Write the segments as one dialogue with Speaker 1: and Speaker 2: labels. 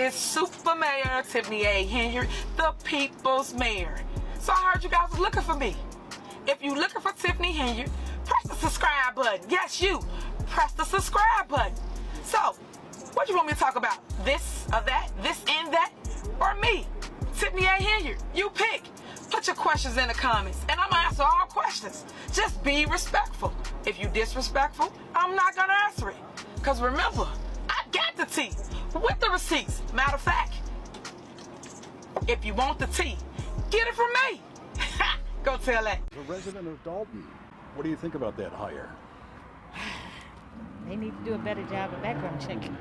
Speaker 1: It's Super Mayor Tiffany Henyard, the people's mayor. So I heard you guys were looking for me. If you're looking for Tiffany Henyard, press the subscribe button. Yes, you. Press the subscribe button. So, what do you want me to talk about? This or that? This and that? Or me? Tiffany Henyard. You pick. Put your questions in the comments, and I'm going to answer all questions. Just be respectful. If you're disrespectful, I'm not going to answer it. Because remember, I got the tea with the receipts. Matter of fact, if you want the tea, get it from me. Go tell that.
Speaker 2: A resident of Dolton, what do you think about that hire?
Speaker 3: They need to do a better job of background checking.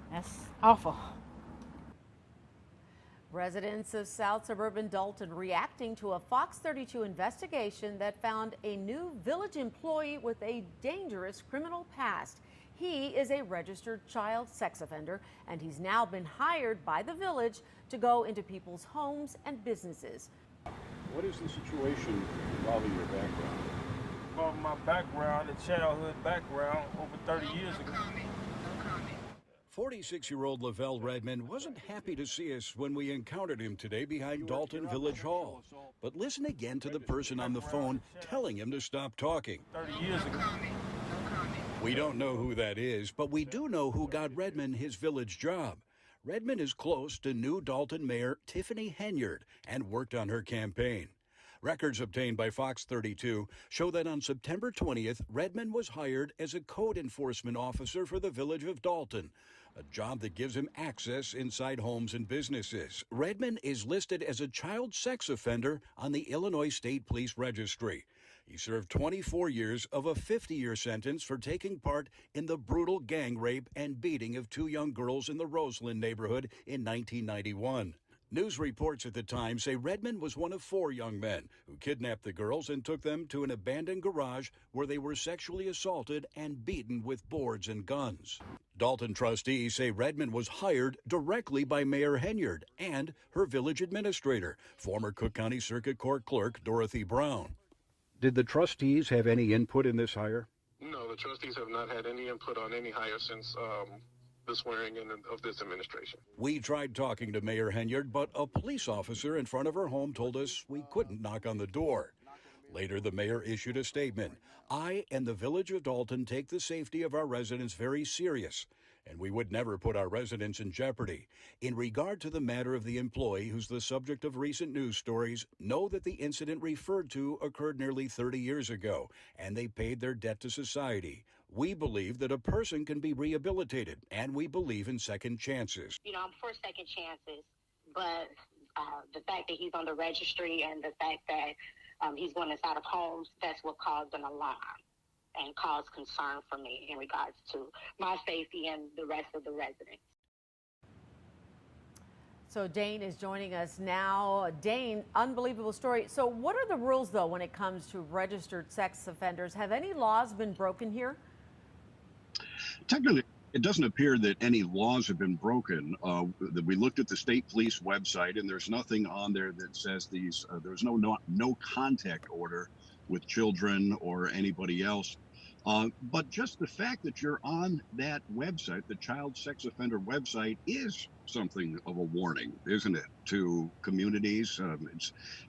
Speaker 3: That's awful.
Speaker 4: Residents of South Suburban Dolton reacting to a Fox 32 investigation that found a new village employee with a dangerous criminal past. He is a registered child sex offender, and he's now been hired by the village to go into people's homes and businesses.
Speaker 2: What is the situation involving your background?
Speaker 5: Well, my background, a childhood background, over 30 years ago.
Speaker 6: 46-year-old Lavelle Redmond wasn't happy to see us when we encountered him today behind Dolton Village Hall. But listen again to the person on the phone telling him to stop talking.
Speaker 5: 30 years ago.
Speaker 6: We don't know who that is, but we do know who got Redmond his village job. Redmond is close to new Dolton Mayor Tiffany Henyard and worked on her campaign. Records obtained by Fox 32 show that on September 20th, Redmond was hired as a code enforcement officer for the village of Dolton, a job that gives him access inside homes and businesses. Redmond is listed as a child sex offender on the Illinois State Police Registry. He served 24 years of a 50-year sentence for taking part in the brutal gang rape and beating of 2 young girls in the Roseland neighborhood in 1991. News reports at the time say Redmond was one of 4 young men who kidnapped the girls and took them to an abandoned garage where they were sexually assaulted and beaten with boards and guns. Dolton Trustees say Redmond was hired directly by Mayor Henyard and her village administrator, former Cook County Circuit Court Clerk Dorothy Brown.
Speaker 2: Did the trustees have any input in this hire?
Speaker 7: No, the trustees have not had any input on any hire since the swearing in of this administration.
Speaker 6: We tried talking to Mayor Henyard, but a police officer in front of her home told us we couldn't knock on the door. Later, the mayor issued a statement. I and the village of Dolton take the safety of our residents very serious, and we would never put our residents in jeopardy. In regard to the matter of the employee who's the subject of recent news stories, know that the incident referred to occurred nearly 30 years ago, and they paid their debt to society. We believe that a person can be rehabilitated, and we believe in second chances.
Speaker 8: You know, I'm for second chances, but the fact that he's on the registry and the fact that he's going inside of homes, that's what caused an alarm and caused concern for me in regards to my safety and the rest of the residents.
Speaker 4: So Dane is joining us now. Dane, unbelievable story. So what are the rules, though, when it comes to registered sex offenders? Have any laws been broken here?
Speaker 9: Technically, it doesn't appear that any laws have been broken. We looked at the state police website, and there's nothing on there that says there's no contact order with children or anybody else. But just the fact that you're on that website, the child sex offender website, is something of a warning, isn't it, to communities?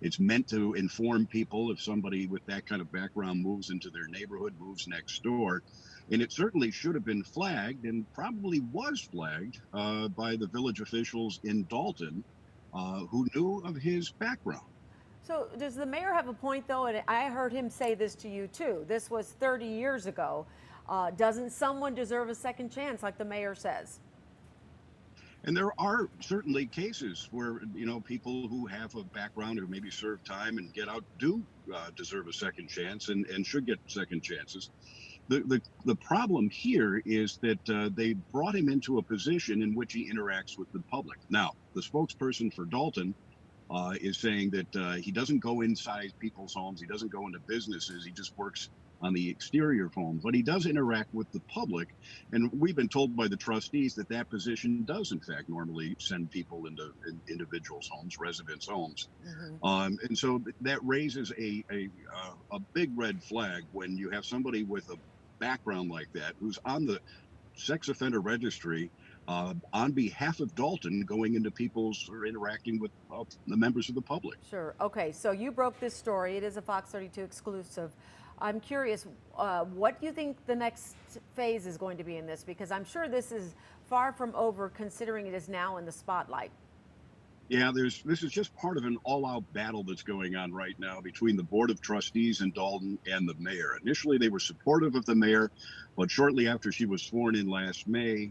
Speaker 9: It's meant to inform people if somebody with that kind of background moves into their neighborhood, moves next door. And it certainly should have been flagged, and probably was flagged by the village officials in Dolton who knew of his background.
Speaker 4: So does the mayor have a point, though? And I heard him say this to you, too. This was 30 years ago. Doesn't someone deserve a second chance, like the mayor says?
Speaker 9: And there are certainly cases where, you know, people who have a background or maybe serve time and get out do deserve a second chance and should get second chances. The problem here is that they brought him into a position in which he interacts with the public. Now, the spokesperson for Dolton is saying that he doesn't go inside people's homes. He doesn't go into businesses. He just works on the exterior of homes, but he does interact with the public. And we've been told by the trustees that that position does, in fact, normally send people into individuals' homes, residents' homes. And so that raises a big red flag when you have somebody with a background like that who's on the sex offender registry on behalf of Dolton, going into people's or interacting with the members of the public.
Speaker 4: Sure. Okay. So you broke this story. It is a Fox 32 exclusive. I'm curious, what do you think the next phase is going to be in this? Because I'm sure this is far from over, considering it is now in the spotlight.
Speaker 9: Yeah, this is just part of an all-out battle that's going on right now between the Board of Trustees in Dolton and the mayor. Initially, they were supportive of the mayor, but shortly after she was sworn in last May,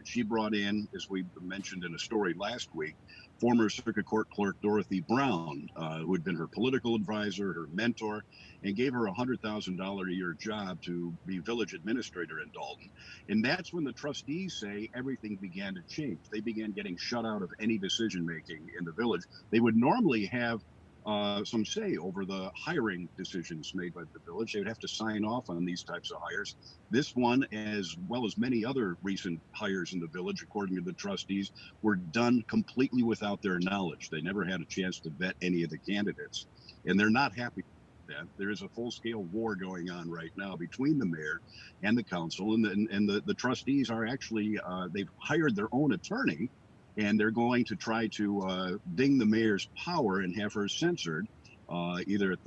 Speaker 9: she brought in, as we mentioned in a story last week, former Circuit Court Clerk Dorothy Brown, who had been her political advisor, her mentor, and gave her a $100,000 a year job to be village administrator in Dolton. And that's when the trustees say everything began to change. They began getting shut out of any decision making in the village. They would normally have some say over the hiring decisions made by the village. They would have to sign off on these types of hires. This one, as well as many other recent hires in the village, according to the trustees, were done completely without their knowledge. They never had a chance to vet any of the candidates, and they're not happy with that. There is a full-scale war going on right now between the mayor and the council, and the trustees are actually, they've hired their own attorney, and they're going to try to ding the mayor's power and have her censored, either at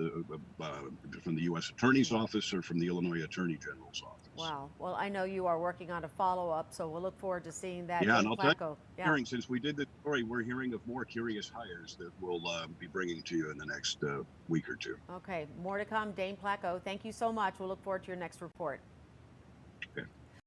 Speaker 9: from the U.S. Attorney's Office or from the Illinois Attorney General's office.
Speaker 4: Wow. Well, I know you are working on a follow-up, so we'll look forward to seeing that.
Speaker 9: Yeah, and I'll tell you, hearing, since we did this story, we're hearing of more curious hires that we'll be bringing to you in the next week or two.
Speaker 4: Okay, more to come. Dane Placco, thank you so much. We'll look forward to your next report.
Speaker 9: Okay.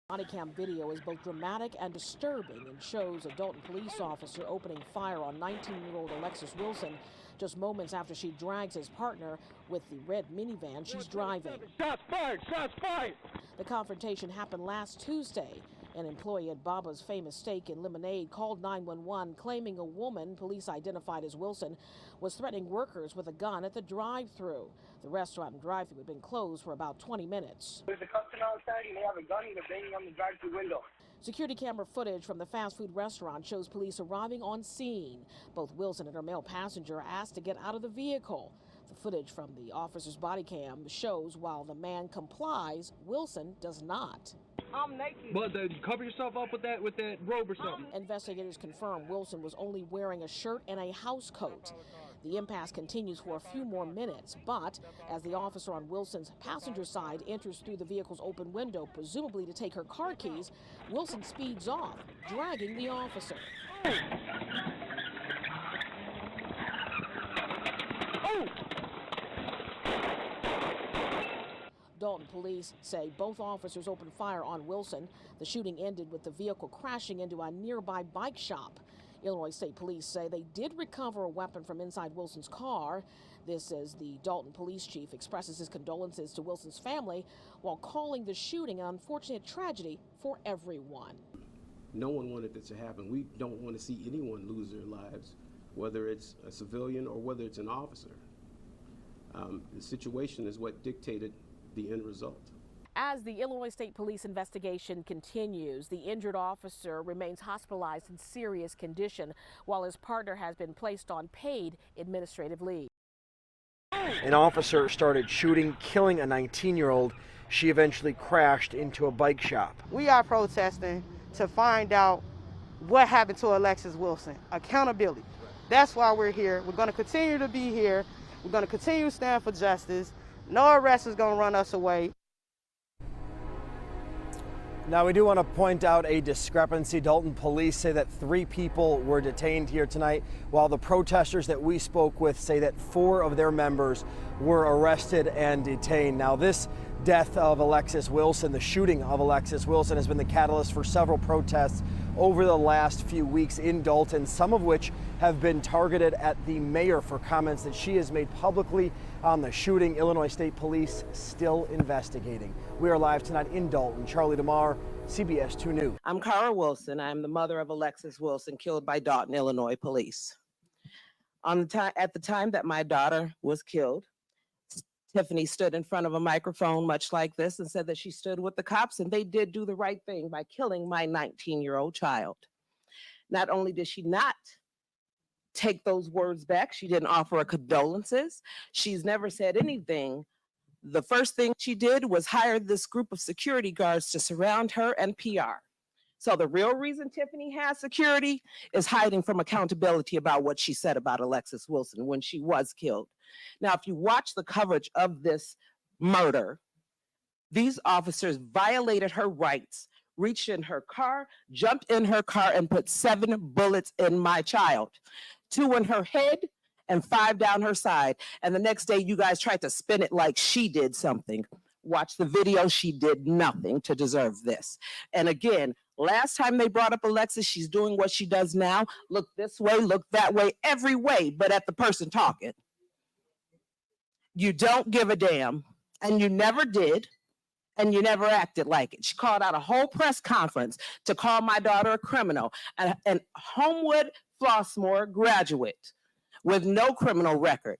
Speaker 10: Body cam video is both dramatic and disturbing and shows a Dolton police officer opening fire on 19-year-old Alexis Wilson just moments after she drags his partner with the red minivan she's driving.
Speaker 5: Shots fired! Shots fired!
Speaker 10: The confrontation happened last Tuesday. An employee at Baba's Famous Steak in Lemonade called 911 claiming a woman, police identified as Wilson, was threatening workers with a gun at the drive-thru. The restaurant and drive-thru had been closed for about 20 minutes.
Speaker 11: There's a customer outside and they have a gun and they're banging on the drive-thru window.
Speaker 10: Security camera footage from the fast food restaurant shows police arriving on scene. Both Wilson and her male passenger are asked to get out of the vehicle. The footage from the officer's body cam shows while the man complies, Wilson does not.
Speaker 11: I'm naked.
Speaker 5: But cover yourself up with that robe or something.
Speaker 10: Investigators confirm Wilson was only wearing a shirt and a house coat. The impasse continues for a few more minutes, but as the officer on Wilson's passenger side enters through the vehicle's open window, presumably to take her car keys, Wilson speeds off, dragging the officer.
Speaker 11: Oh!
Speaker 10: Dolton police say both officers opened fire on Wilson. The shooting ended with the vehicle crashing into a nearby bike shop. Illinois State Police say they did recover a weapon from inside Wilson's car. This as the Dolton police chief expresses his condolences to Wilson's family while calling the shooting an unfortunate tragedy for everyone.
Speaker 12: No one wanted this to happen. We don't want to see anyone lose their lives, whether it's a civilian or whether it's an officer. The situation is what dictated the end result.
Speaker 10: As the Illinois State Police investigation continues, the injured officer remains hospitalized in serious condition while his partner has been placed on paid administrative leave.
Speaker 13: An officer started shooting, killing a 19-year-old. She eventually crashed into a bike shop.
Speaker 14: We are protesting to find out what happened to Alexis Wilson. Accountability. That's why we're here. We're going to continue to be here. We're going to continue to stand for justice. No arrest is going to run us away.
Speaker 13: Now, we do want to point out a discrepancy. Dolton police say that 3 people were detained here tonight, while the protesters that we spoke with say that 4 of their members were arrested and detained. Now, this death of Alexis Wilson, the shooting of Alexis Wilson, has been the catalyst for several protests over the last few weeks in Dolton, some of which have been targeted at the mayor for comments that she has made publicly on the shooting. Illinois State Police still investigating. We are live tonight in Dolton. Charlie DeMar, CBS 2 News.
Speaker 15: I'm Cara Wilson. I'm the mother of Alexis Wilson, killed by Dolton, Illinois police. At the time that my daughter was killed, Tiffany stood in front of a microphone much like this and said that she stood with the cops and they did do the right thing by killing my 19-year-old child. Not only did she not take those words back, she didn't offer her condolences. She's never said anything. The first thing she did was hire this group of security guards to surround her and PR. So the real reason Tiffany has security is hiding from accountability about what she said about Alexis Wilson when she was killed. Now, if you watch the coverage of this murder, these officers violated her rights, reached in her car, jumped in her car, and put 7 bullets in my child, 2 in her head and 5 down her side. And the next day, you guys tried to spin it like she did something. Watch the video. She did nothing to deserve this. And again, last time they brought up Alexis, she's doing what she does now. Look this way, look that way, every way, but at the person talking. You don't give a damn, and you never did, and you never acted like it. She called out a whole press conference to call my daughter a criminal, an Homewood Flossmoor graduate with no criminal record.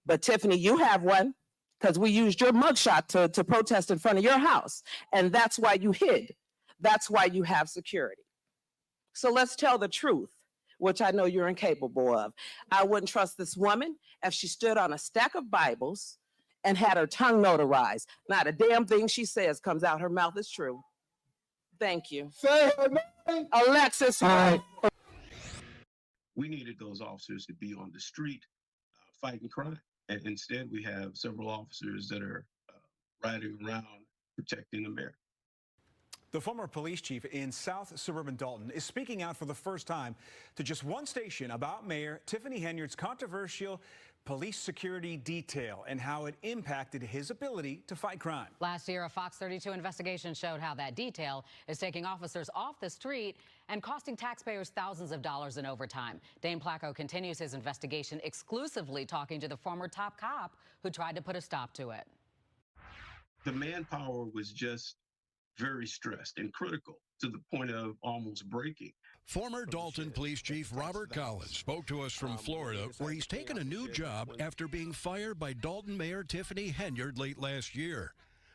Speaker 15: But Tiffany, you have one, because we used your mugshot to protest in front of your house, and that's why you hid. That's why you have security. So let's tell the truth, which I know you're incapable of. I wouldn't trust this woman if she stood on a stack of Bibles and had her tongue notarized. Not a damn thing she says comes out her mouth is true. Thank you.
Speaker 12: Say her name.
Speaker 15: Alexis.
Speaker 12: We needed those officers to be on the street fighting crime. And instead, we have several officers that are riding around protecting the mayor.
Speaker 16: The former police chief in South Suburban Dolton is speaking out for the first time to just one station about Mayor Tiffany Henyard's controversial police security detail and how it impacted his ability to fight crime.
Speaker 17: Last year, a Fox 32 investigation showed how that detail is taking officers off the street and costing taxpayers thousands of dollars in overtime. Dane Placco continues his investigation, exclusively talking to the former top cop who tried to put a stop to it.
Speaker 12: The manpower was just very stressed and critical to the point of almost breaking.
Speaker 6: Former Dolton Police Chief Robert Collins spoke to us from Florida, where he's taken a new job after being fired by Dolton Mayor Tiffany Henyard late last year.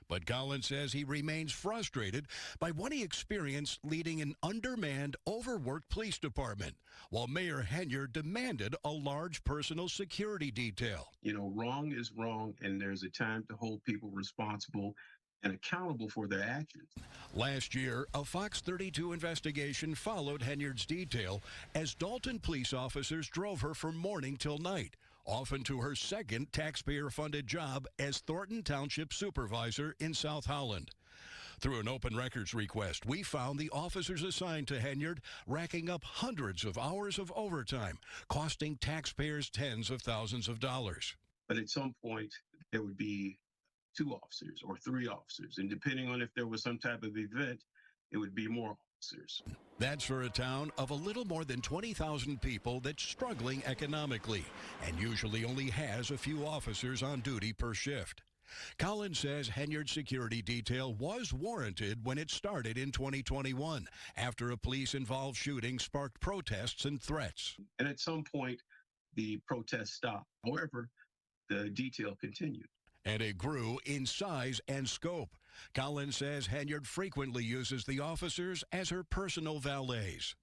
Speaker 6: But Collins says he remains frustrated by what he experienced leading an undermanned, overworked police department, while Mayor Henyard demanded a large personal security detail.
Speaker 12: You know, wrong is wrong, and there's a time to hold people responsible and accountable for their actions.
Speaker 6: Last year, a Fox 32 investigation followed Henyard's detail as Dolton police officers drove her from morning till night, often to her second taxpayer-funded job as Thornton Township Supervisor in South Holland. Through an open records request, we found the officers assigned to Henyard racking up hundreds of hours of overtime, costing taxpayers tens of thousands of dollars.
Speaker 12: But at some point, there would be 2 officers or 3 officers, and depending on if there was some type of event, it would be more officers.
Speaker 6: That's for a town of a little more than 20,000 people that's struggling economically and usually only has a few officers on duty per shift. Collins says Henyard's security detail was warranted when it started in 2021 after a police-involved shooting sparked protests and threats.
Speaker 12: And at some point, the protests stopped. However, the detail continued.
Speaker 6: And it grew in size and scope. Collins says Henyard frequently uses the officers as her personal valets.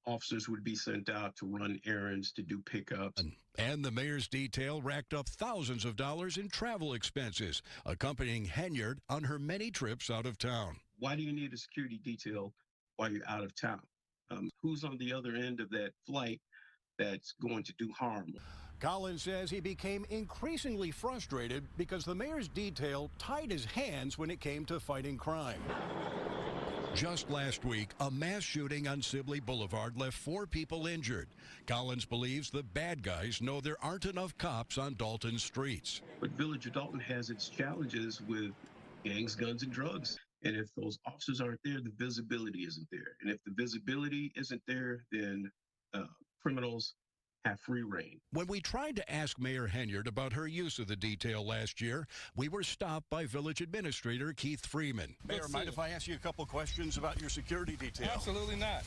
Speaker 12: Officers would be sent out to run errands, to do pickups.
Speaker 6: And the mayor's detail racked up thousands of dollars in travel expenses, accompanying Henyard on her many trips out of town.
Speaker 12: Why do you need a security detail while you're out of town? Who's on the other end of that flight that's going to do harm?
Speaker 6: Collins says he became increasingly frustrated because the mayor's detail tied his hands when it came to fighting crime. Just last week, a mass shooting on Sibley Boulevard left 4 people injured. Collins believes the bad guys know there aren't enough cops on Dolton streets.
Speaker 12: But Village of Dolton has its challenges with gangs, guns, and drugs. And if those officers aren't there, the visibility isn't there. And if the visibility isn't there, then criminals have free reign.
Speaker 6: When we tried to ask Mayor Henyard about her use of the detail last year, we were stopped by Village Administrator Keith Freeman.
Speaker 2: Mayor, mind if I ask you a couple questions about your security detail?
Speaker 5: Absolutely not.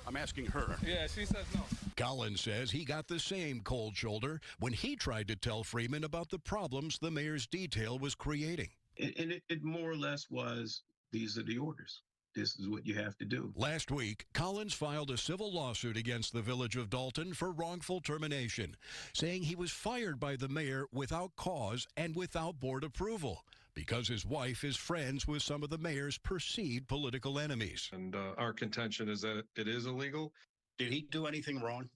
Speaker 6: I'm asking her.
Speaker 5: Yeah, she says no.
Speaker 6: Collins says he got the same cold shoulder when he tried to tell Freeman about the problems the mayor's detail was creating.
Speaker 12: And it more or less was, these are the orders. This is what you have to do.
Speaker 6: Last week, Collins filed a civil lawsuit against the village of Dolton for wrongful termination, saying he was fired by the mayor without cause and without board approval because his wife is friends with some of the mayor's perceived political enemies.
Speaker 7: And our contention is that it is illegal.
Speaker 9: Did he do anything wrong?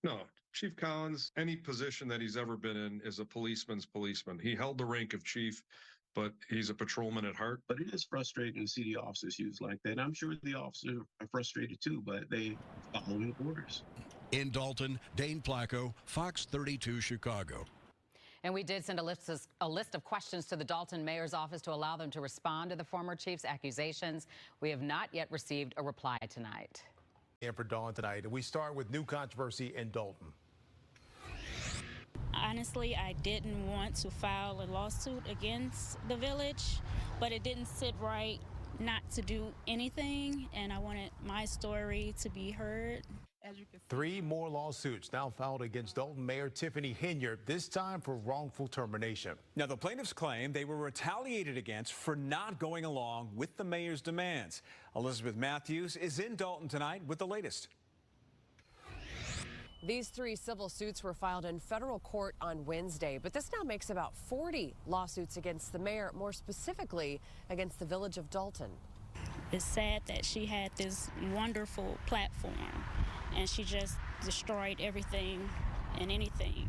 Speaker 7: No. Chief Collins, any position that he's ever been in is a policeman's policeman. He held the rank of chief, but he's a patrolman at heart.
Speaker 12: But it is frustrating to see the officers used like that. I'm sure the officers are frustrated too, but they following orders.
Speaker 6: In Dolton, Dane Placco, Fox 32 Chicago.
Speaker 17: And we did send a list of questions to the Dolton mayor's office to allow them to respond to the former chief's accusations. We have not yet received a reply tonight.
Speaker 18: And for Dawn tonight, we start with new controversy in Dolton.
Speaker 19: Honestly, I didn't want to file a lawsuit against the village, but it didn't sit right not to do anything, and I wanted my story to be heard.
Speaker 18: Three more lawsuits now filed against Dolton Mayor Tiffany Henyard, this time for wrongful termination.
Speaker 16: Now, the plaintiffs claim they were retaliated against for not going along with the mayor's demands. Elizabeth Matthews is in Dolton tonight with the latest.
Speaker 20: These three civil suits were filed in federal court on Wednesday, but this now makes about 40 lawsuits against the mayor, more specifically against the village of Dolton.
Speaker 19: It's sad that she had this wonderful platform and she just destroyed everything and anything.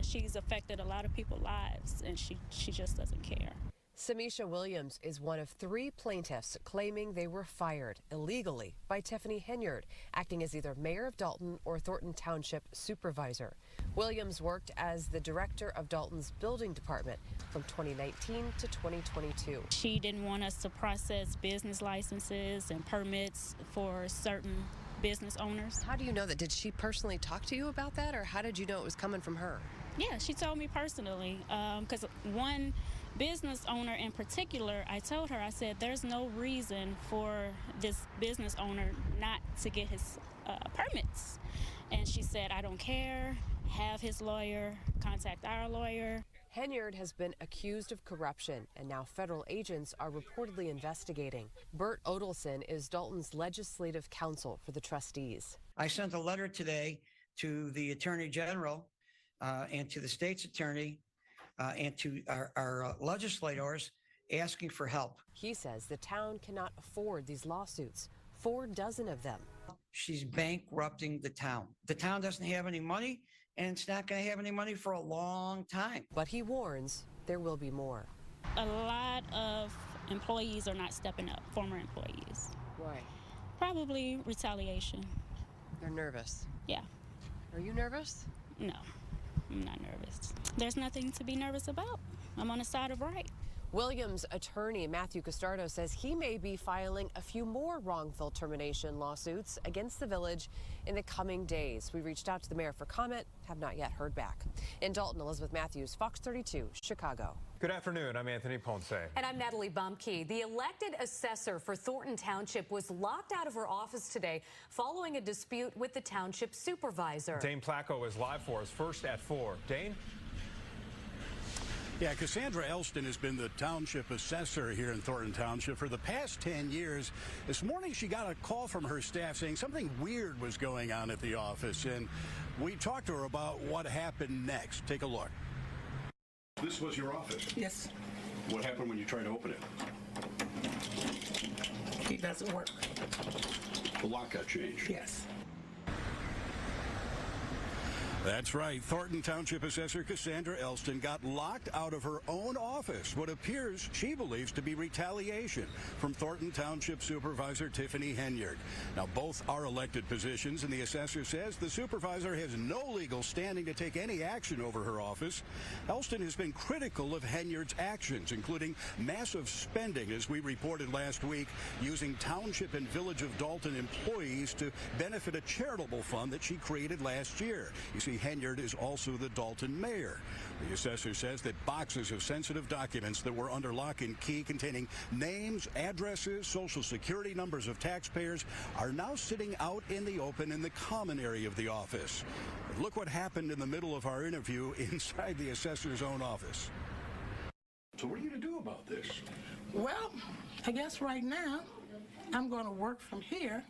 Speaker 19: She's affected a lot of people's lives and she just doesn't care.
Speaker 20: Samisha Williams is one of three plaintiffs claiming they were fired illegally by Tiffany Henyard, acting as either mayor of Dolton or Thornton Township supervisor. Williams worked as the director of Dolton's building department from 2019 to 2022.
Speaker 19: She didn't want us to process business licenses and permits for certain business owners.
Speaker 20: How do you know that? Did she personally talk to you about that, or how did you know it was coming from her?
Speaker 19: Yeah, she told me personally, because one business owner in particular, I told her, I said, there's no reason for this business owner not to get his permits. And she said, I don't care, have his lawyer, contact our lawyer.
Speaker 20: Henyard has been accused of corruption, and now federal agents are reportedly investigating. Bert Odelson is Dolton's legislative counsel for the trustees.
Speaker 21: I sent a letter today to the Attorney General and to the state's attorney and to our legislators asking for help.
Speaker 20: He says the town cannot afford these lawsuits, 4 dozen of them.
Speaker 21: She's bankrupting the town. The town doesn't have any money, and it's not going to have any money for a long time.
Speaker 20: But he warns there will be more.
Speaker 19: A lot of employees are not stepping up, former employees.
Speaker 20: Why?
Speaker 19: Probably retaliation.
Speaker 20: They're nervous.
Speaker 19: Yeah.
Speaker 20: Are you nervous?
Speaker 19: No, I'm not nervous. There's nothing to be nervous about. I'm on the side of right.
Speaker 20: Williams' attorney, Matthew Costardo, says he may be filing a few more wrongful termination lawsuits against the village in the coming days. We reached out to the mayor for comment, have not yet heard back. In Dolton, Elizabeth Matthews, Fox 32, Chicago.
Speaker 18: Good afternoon. I'm Anthony Ponce.
Speaker 22: And I'm Natalie Bumke. The elected assessor for Thornton Township was locked out of her office today following a dispute with the township supervisor.
Speaker 18: Dane Placco is live for us first at 4. Dane?
Speaker 6: Yeah, Cassandra Elston has been the township assessor here in Thornton Township for the past 10 years. This morning she got a call from her staff saying something weird was going on at the office, and we talked to her about what happened next. Take a look.
Speaker 9: This was your office?
Speaker 23: Yes.
Speaker 9: What happened when you tried to open it?
Speaker 23: It doesn't work.
Speaker 9: The lock got changed?
Speaker 23: Yes.
Speaker 6: That's right. Thornton Township Assessor Cassandra Elston got locked out of her own office, what appears she believes to be retaliation from Thornton Township Supervisor Tiffany Henyard. Now, both are elected positions, and the assessor says the supervisor has no legal standing to take any action over her office. Elston has been critical of Henyard's actions, including massive spending, as we reported last week, using Township and Village of Dolton employees to benefit a charitable fund that she created last year. You see, Tiffany Henyard is also the Dolton mayor. The assessor says that boxes of sensitive documents that were under lock and key containing names, addresses, social security numbers of taxpayers are now sitting out in the open in the common area of the office. But look what happened in the middle of our interview inside the assessor's own office. So what are you going to do about this?
Speaker 1: Well, I guess right now I'm going to work from here,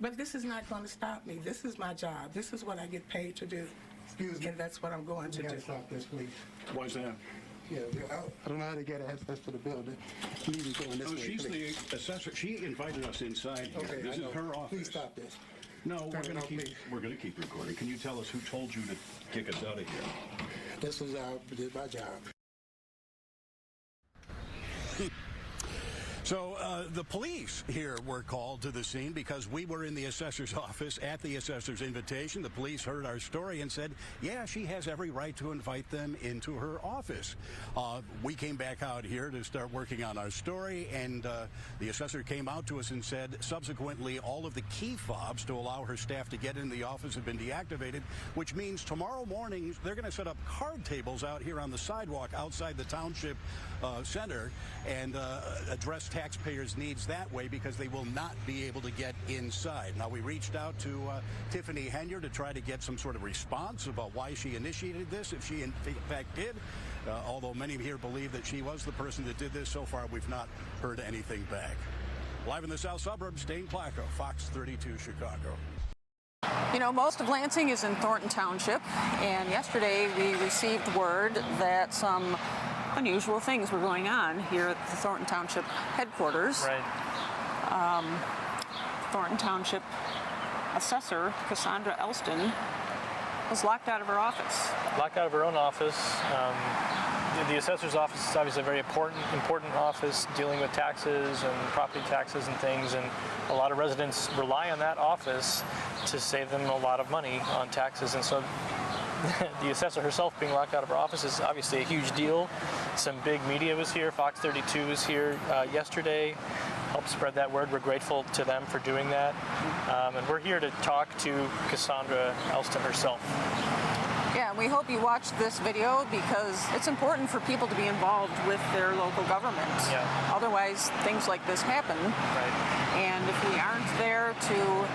Speaker 1: but this is not going to stop me. This is my job. This is what I get paid to do. Excuse me. And that's what I'm going to do.
Speaker 2: Stop this, please.
Speaker 6: Why is that?
Speaker 2: Yeah, I don't know how to get access to the building. You need to go in this way,
Speaker 6: She's
Speaker 2: please.
Speaker 6: the assessor. She invited us inside here.
Speaker 2: Okay,
Speaker 6: This is her office.
Speaker 2: Please stop this.
Speaker 6: No,
Speaker 2: Turn it off, please.
Speaker 6: we're going to keep recording. Can you tell us who told you to kick us out of here?
Speaker 2: This is my job.
Speaker 6: So the police here were called to the scene because we were in the assessor's office at the assessor's invitation. The police heard our story and said, yeah, she has every right to invite them into her office. We came back out here to start working on our story, and the assessor came out to us and said subsequently all of the key fobs to allow her staff to get in the office have been deactivated, which means tomorrow morning they're going to set up card tables out here on the sidewalk outside the township center and address taxpayers' needs that way because they will not be able to get inside. Now, we reached out to Tiffany Henyard to try to get some sort of response about why she initiated this, if she in fact did, although many here believe that she was the person that did this. So far, we've not heard anything back. Live in the south suburbs, Dane Placco, Fox 32 Chicago.
Speaker 10: You know, most of Lansing is in Thornton Township, and yesterday we received word that some unusual things were going on here at the Thornton Township headquarters.
Speaker 3: Right.
Speaker 10: Thornton Township assessor Cassandra Elston was locked out of her office.
Speaker 3: Locked out of her own office. The assessor's office is obviously a very important office dealing with taxes and property taxes and things, and a lot of residents rely on that office to save them a lot of money on taxes, and so the assessor herself being locked out of her office is obviously a huge deal. Some big media was here. Fox 32 was here yesterday, helped spread that word. We're grateful to them for doing that. And we're here to talk to Cassandra Elston herself.
Speaker 10: Yeah, we hope you watch this video because it's important for people to be involved with their local government.
Speaker 3: Yeah.
Speaker 10: Otherwise, things like this happen.
Speaker 3: Right.
Speaker 10: And if we aren't there to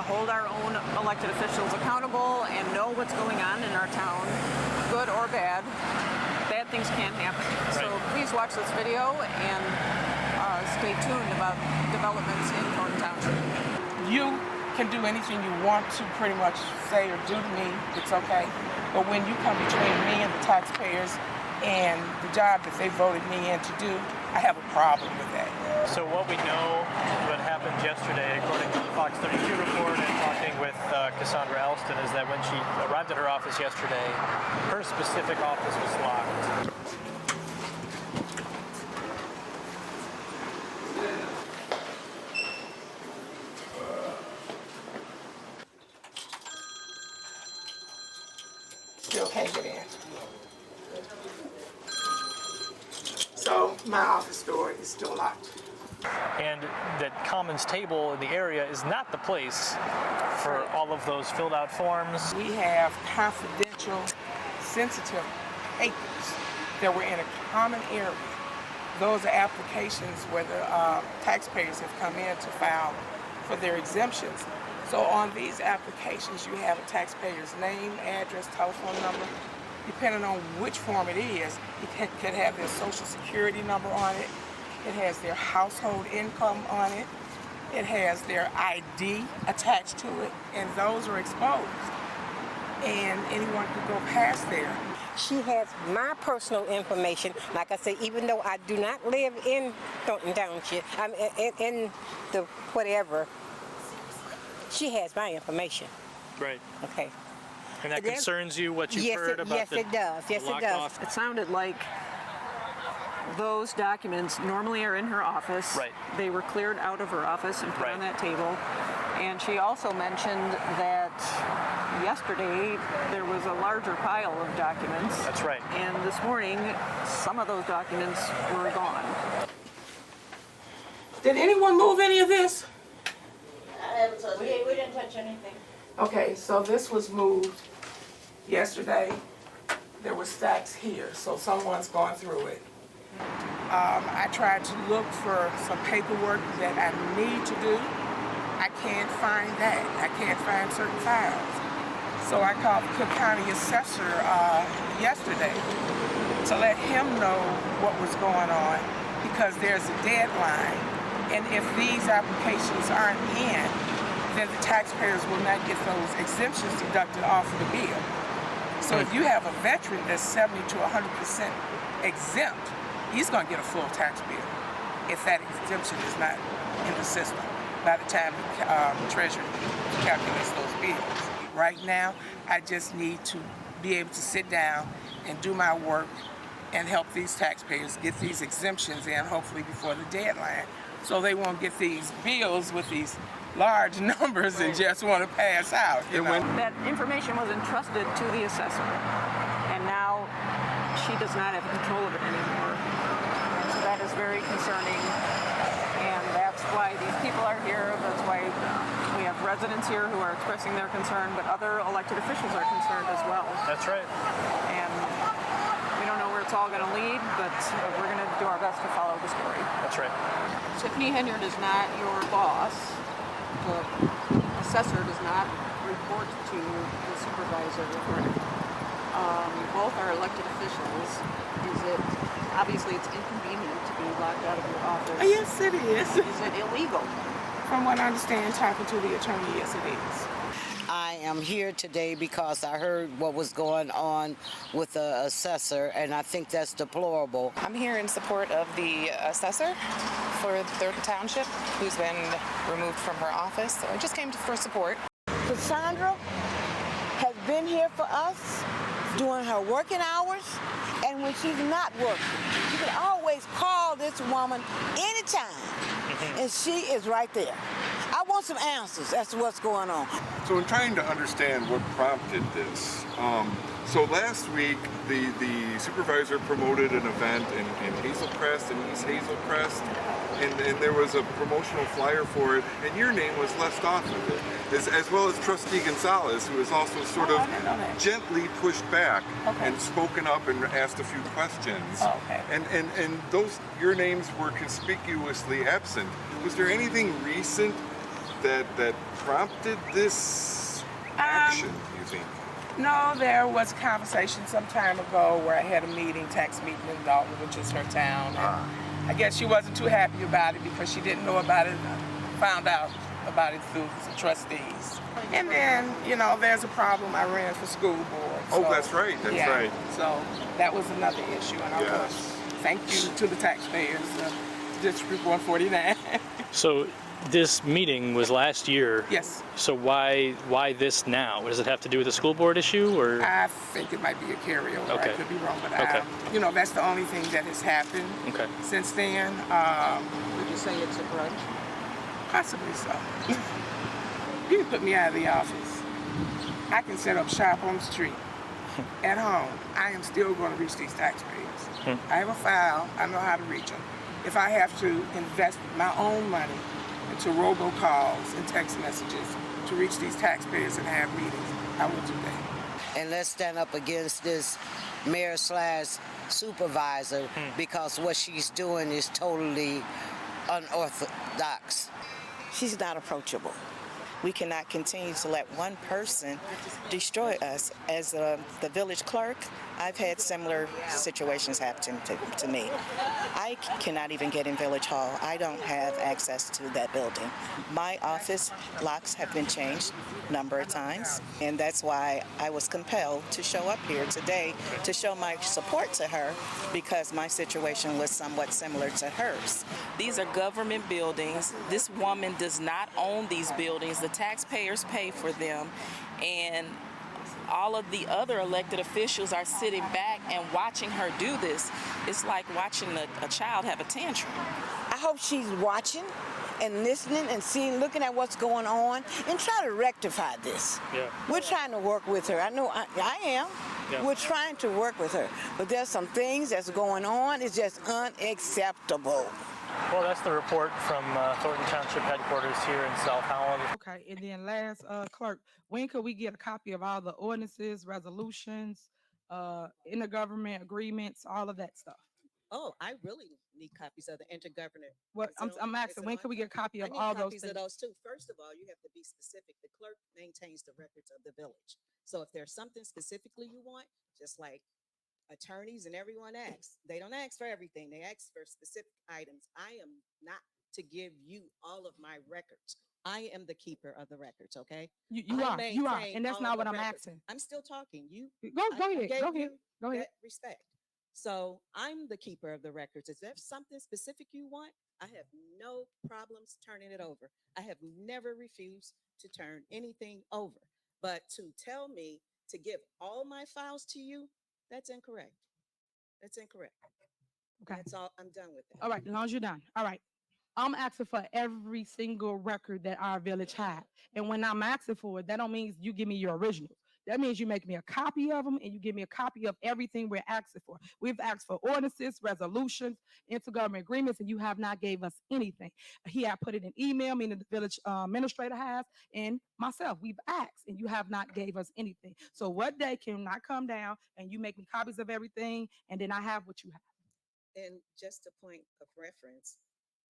Speaker 10: hold our own elected officials accountable and know what's going on in our town, good or bad things can happen. Right. So please watch this video and stay tuned about developments in Thornton Township.
Speaker 1: You can do anything you want to pretty much say or do to me, it's okay. But when you come between me and the taxpayers and the job that they voted me in to do, I have a problem with that.
Speaker 3: So what we know what happened yesterday, according to the Fox 32 report and talking with Cassandra Elston, is that when she arrived at her office yesterday, her specific office was locked.
Speaker 1: Still can't get in. So my office door is still locked.
Speaker 3: And that Commons table in the area is not the place for all of those filled out forms.
Speaker 1: We have confidential, sensitive papers that were in a common area. Those are applications where the taxpayers have come in to file for their exemptions. So on these applications, you have a taxpayer's name, address, telephone number. Depending on which form it is, it could have their social security number on it. It has their household income on it. It has their ID attached to it, and those are exposed. And anyone could go past there.
Speaker 23: She has my personal information. Like I say, even though I do not live in Thornton Township, I'm in the whatever, she has my information.
Speaker 3: Right.
Speaker 23: Okay.
Speaker 3: And that concerns you, what you've heard about
Speaker 23: yes, it does. Yes, it does.
Speaker 10: It sounded like those documents normally are in her office.
Speaker 3: Right.
Speaker 10: They were cleared out of her office and put on that table. And she also mentioned that yesterday there was a larger pile of documents.
Speaker 3: That's right.
Speaker 10: And this morning, some of those documents were gone.
Speaker 1: Did anyone move any of this?
Speaker 23: We didn't touch anything.
Speaker 1: Okay, so this was moved yesterday. There were stacks here, so someone's gone through it. I tried to look for some paperwork that I need to do. I can't find that. I can't find certain files. So I called the Cook County Assessor yesterday to let him know what was going on, because there's a deadline, and if these applications aren't in, then the taxpayers will not get those exemptions deducted off of the bill. So if you have a veteran that's 70 to 100% exempt, he's going to get a full tax bill if that exemption is not in the system by the time the Treasury calculates those bills. Right now, I just need to be able to sit down and do my work and help these taxpayers get these exemptions in, hopefully before the deadline, so they won't get these bills with these large numbers and just want to pass out.
Speaker 4: That information was entrusted to the assessor, and now she does not have control of it anymore. So that is very concerning, and that's why these people are here. That's why we have residents here who are expressing their concern, but other elected officials are concerned as well.
Speaker 3: That's right.
Speaker 4: And we don't know where it's all going to lead, but we're going to do our best to follow the story.
Speaker 3: That's right.
Speaker 4: Tiffany Henyard is not your boss. The assessor does not report to the supervisor. Both are elected officials. Obviously it's inconvenient to be locked out of your office?
Speaker 1: Yes, it is.
Speaker 4: Is it illegal?
Speaker 1: From what I understand, talking to the attorney, yes, it is.
Speaker 8: I am here today because I heard what was going on with the assessor, and I think that's deplorable.
Speaker 11: I'm here in support of the assessor for Thornton Township, who's been removed from her office. So I just came for support.
Speaker 24: Cassandra has been here for us during her working hours, and when she's not working. You can always call this woman anytime, and she is right there. I want some answers as to what's going on.
Speaker 25: So in trying to understand what prompted this, so last week the supervisor promoted an event in Hazelcrest, in East Hazelcrest, and there was a promotional flyer for it, and your name was left off of it, as well as Trustee Gonzalez, who was also sort of gently pushed back and spoken up and asked a few questions. And those, your names were conspicuously absent. Was there anything recent that prompted this action, do you think?
Speaker 1: No, there was a conversation some time ago where I had a meeting, tax meeting in Dolton, which is her town. And I guess she wasn't too happy about it because she didn't know about it, found out about it through the trustees. And then, you know, there's a problem. I ran for school board.
Speaker 25: Oh, that's right, that's right.
Speaker 1: So that was another issue. And of course, thank you to the taxpayers, District 149.
Speaker 3: So this meeting was last year.
Speaker 1: Yes.
Speaker 3: So why this now? Does it have to do with the school board issue, or?
Speaker 1: I think it might be a carryover.
Speaker 3: Okay.
Speaker 1: I could be wrong, but you know, that's the only thing that has happened since then.
Speaker 4: Would you say it's a grudge?
Speaker 1: Possibly so. You can put me out of the office. I can set up shop on the street. At home, I am still going to reach these taxpayers. I have a file. I know how to reach them. If I have to invest my own money into robocalls and text messages to reach these taxpayers and have meetings, I will do that.
Speaker 8: And let's stand up against this mayor/supervisor because what she's doing is totally unorthodox.
Speaker 26: She's not approachable. We cannot continue to let one person destroy us. As the village clerk, I've had similar situations happen to me. I cannot even get in Village Hall. I don't have access to that building. My office locks have been changed a number of times, and that's why I was compelled to show up here today to show my support to her because my situation was somewhat similar to hers.
Speaker 27: These are government buildings. This woman does not own these buildings. The taxpayers pay for them, and all of the other elected officials are sitting back and watching her do this. It's like watching a child have a tantrum.
Speaker 24: I hope she's watching and listening and seeing, looking at what's going on and try to rectify this. We're trying to work with her. I know I am. We're trying to work with her, but there's some things that's going on. It's just unacceptable.
Speaker 3: Well, that's the report from Thornton Township headquarters here in South Holland.
Speaker 1: Okay, and then last, clerk, when could we get a copy of all the ordinances, resolutions, intergovernment agreements, all of that stuff?
Speaker 5: Oh, I really need copies of the intergovernment.
Speaker 1: What I'm asking, when can we get a copy of all those
Speaker 5: copies
Speaker 1: things?
Speaker 5: of those too. First of all, you have to be specific. The clerk maintains the records of the village. So if there's something specifically you want, just like attorneys and everyone asks, they don't ask for everything. They ask for specific items. I am not to give you all of my records. I am the keeper of the records, okay?
Speaker 1: You are, and that's not what I'm asking.
Speaker 5: I'm still talking.
Speaker 1: Go ahead, go ahead.
Speaker 5: Respect. So I'm the keeper of the records. If there's something specific you want, I have no problems turning it over. I have never refused to turn anything over. But to tell me to give all my files to you, that's incorrect. That's incorrect.
Speaker 1: Okay.
Speaker 5: That's all. I'm done with that.
Speaker 1: All right, as long as you're done. All right. I'm asking for every single record that our village had. And when I'm asking for it, that don't mean you give me your originals. That means you make me a copy of them and you give me a copy of everything we're asking for. We've asked for ordinances, resolutions, intergovernment agreements, and you have not gave us anything. He had put it in email, meaning the village administrator has, and myself. We've asked, and you have not gave us anything. So what day can I come down and you make me copies of everything, and then I have what you have?
Speaker 5: And just a point of reference,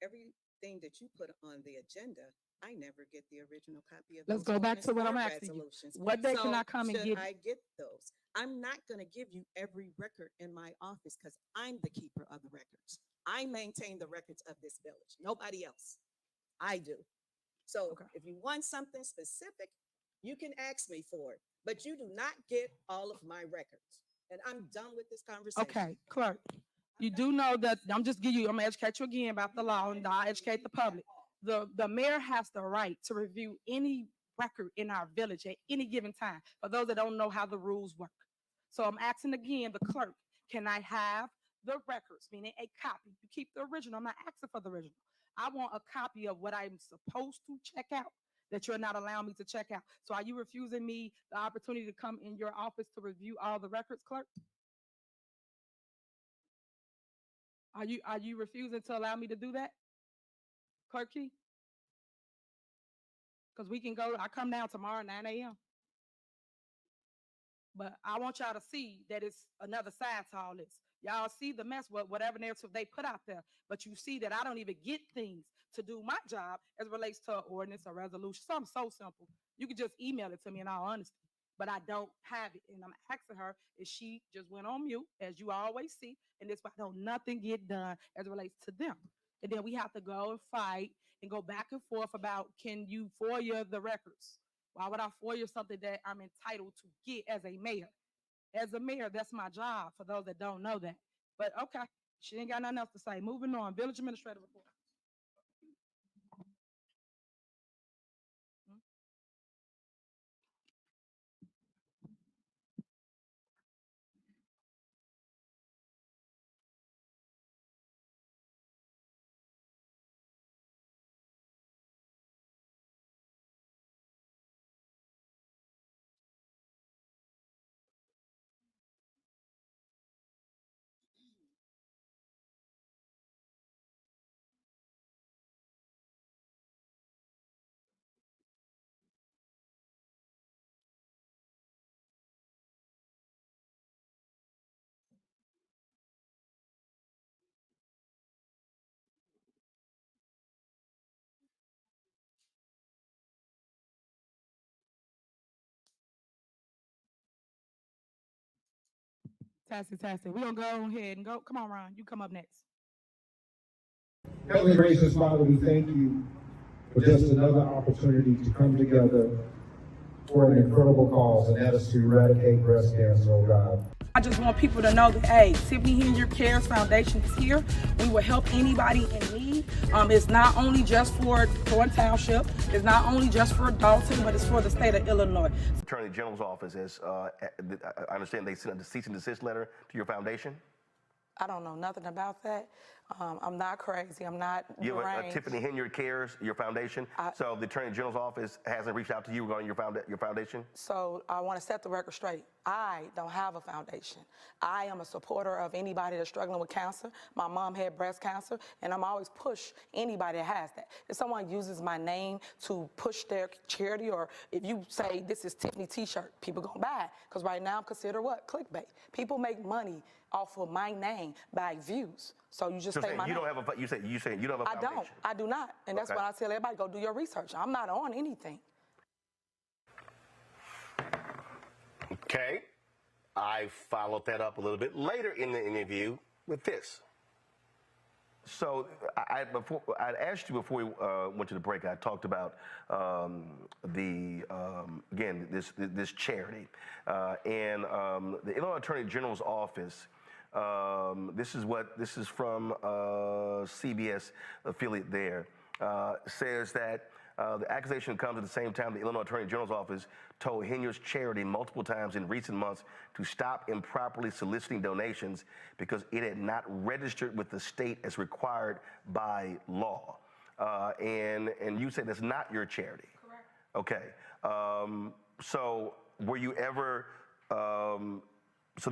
Speaker 5: everything that you put on the agenda, I never get the original copy of
Speaker 1: Let's
Speaker 5: those
Speaker 1: go back to what I'm
Speaker 5: ordinance
Speaker 1: asking
Speaker 5: or
Speaker 1: you.
Speaker 5: resolutions.
Speaker 1: What day can
Speaker 5: So
Speaker 1: I come and
Speaker 5: should
Speaker 1: get it?
Speaker 5: I get those? I'm not going to give you every record in my office because I'm the keeper of the records. I maintain the records of this village. Nobody else. I do. So if you want something specific, you can ask me for it, but you do not get all of my records. And I'm done with this conversation.
Speaker 1: Okay, clerk, you do know that I'm gonna educate you again about the law and I'll educate the public. The mayor has the right to review any record in our village at any given time, for those that don't know how the rules work. So I'm asking again, the clerk, can I have the records, meaning a copy? You keep the original. I'm not asking for the original. I want a copy of what I'm supposed to check out that you're not allowing me to check out. So are you refusing me the opportunity to come in your office to review all the records, clerk? Are you refusing to allow me to do that, Clerk Key? Because we can go, I come down tomorrow, 9 a.m. But I want y'all to see that it's another side to all this. Y'all see the mess, whatever narrative they put out there, but you see that I don't even get things to do my job as it relates to an ordinance or resolution. Something so simple. You could just email it to me in all honesty, but I don't have it. And I'm asking her if she just went on mute, as you always see, and this why don't nothing get done as it relates to them. And then we have to go and fight and go back and forth about, can you FOIA the records? Why would I FOIA something that I'm entitled to get as a mayor? As a mayor, that's my job, for those that don't know that. But okay, she ain't got nothing else to say. Moving on, village administrator report. Fantastic. We're gonna go ahead and go. Come on, Ron. You come up next.
Speaker 7: Heavenly gracious Father, we thank you for just another opportunity to come together for an incredible cause, and that is to eradicate breast cancer, oh God.
Speaker 1: I just want people to know that, hey, Tiffany Henyard Cares Foundation is here. We will help anybody in need. It's not only just for Thornton Township. It's not only just for Dolton, but it's for the state of Illinois.
Speaker 12: Attorney General's office has, I understand they sent a cease and desist letter to your foundation?
Speaker 1: I don't know nothing about that.
Speaker 24: I'm not crazy. I'm not
Speaker 12: You have a
Speaker 24: deranged.
Speaker 12: Tiffany Henyard Cares, your foundation. So the Attorney General's office hasn't reached out to you regarding your foundation?
Speaker 24: So I want to set the record straight. I don't have a foundation. I am a supporter of anybody that's struggling with cancer. My mom had breast cancer, and I'm always push anybody that has that. If someone uses my name to push their charity, or if you say this is Tiffany T-shirt, people gonna buy it. Because right now I'm considered what? Clickbait. People make money off of my name by views. So you just say my name.
Speaker 12: You say you don't have a foundation.
Speaker 24: I do not. And that's
Speaker 12: Okay.
Speaker 24: why I tell everybody, go do your research. I'm not on anything.
Speaker 12: Okay. I followed that up a little bit later in the interview with this. So I'd asked you before we went to the break. I talked about again this charity and the Illinois Attorney General's office. This is from CBS affiliate there. Says that the accusation comes at the same time the Illinois Attorney General's office told Henyard's charity multiple times in recent months to stop improperly soliciting donations because it had not registered with the state as required by law. And you said that's not your charity.
Speaker 24: Correct.
Speaker 12: Okay. So were you ever? So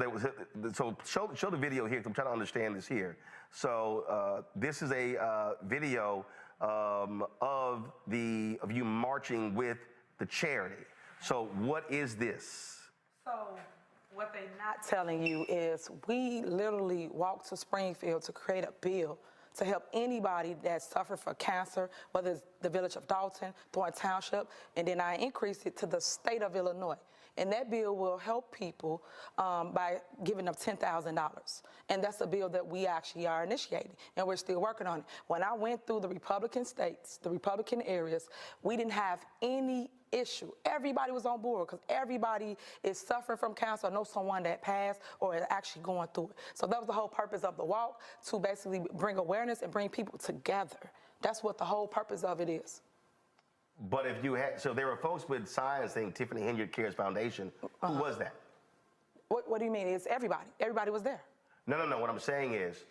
Speaker 12: show the video here. 'Cause I'm trying to understand this here. So this is a video of you marching with the charity. So what is this?
Speaker 24: So what they're not telling you is we literally walked to Springfield to create a bill to help anybody that suffered from cancer, whether it's the village of Dolton, Thornton Township, and then I increased it to the state of Illinois. And that bill will help people by giving them $10,000. And that's a bill that we actually are initiating, and we're still working on it. When I went through the Republican states, the Republican areas, we didn't have any issue. Everybody was on board because everybody is suffering from cancer or know someone that passed or is actually going through it. So that was the whole purpose of the walk, to basically bring awareness and bring people together. That's what the whole purpose of it is.
Speaker 12: But if you had, so there were folks with signs saying Tiffany Henyard Cares Foundation. Who was that?
Speaker 24: What do you mean? It's everybody. Everybody was there.
Speaker 12: No. What I'm saying is,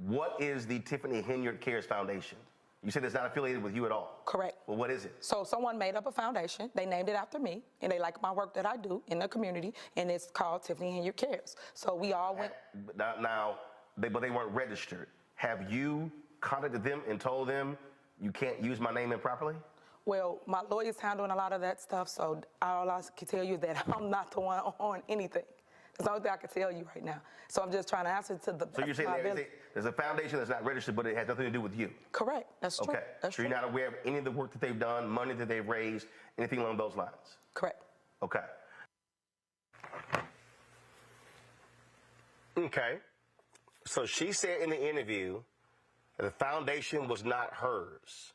Speaker 12: what is the Tiffany Henyard Cares Foundation? You said it's not affiliated with you at all.
Speaker 24: Correct.
Speaker 12: Well, what is it?
Speaker 24: So someone made up a foundation. They named it after me, and they like my work that I do in the community, and it's called Tiffany Henyard Cares. So we all went.
Speaker 12: But they weren't registered. Have you contacted them and told them you can't use my name improperly?
Speaker 24: Well, my lawyer's handling a lot of that stuff, so all I can tell you is that I'm not the one on anything. That's the only thing I can tell you right now. So I'm just trying to answer to the.
Speaker 12: So you're saying there's a foundation that's not registered, but it has nothing to do with you?
Speaker 24: Correct. That's true.
Speaker 12: Okay.
Speaker 24: That's
Speaker 12: so
Speaker 24: true.
Speaker 12: You're not aware of any of the work that they've done, money that they've raised, anything along those lines?
Speaker 24: Correct.
Speaker 12: Okay. Okay. So she said in the interview that the foundation was not hers.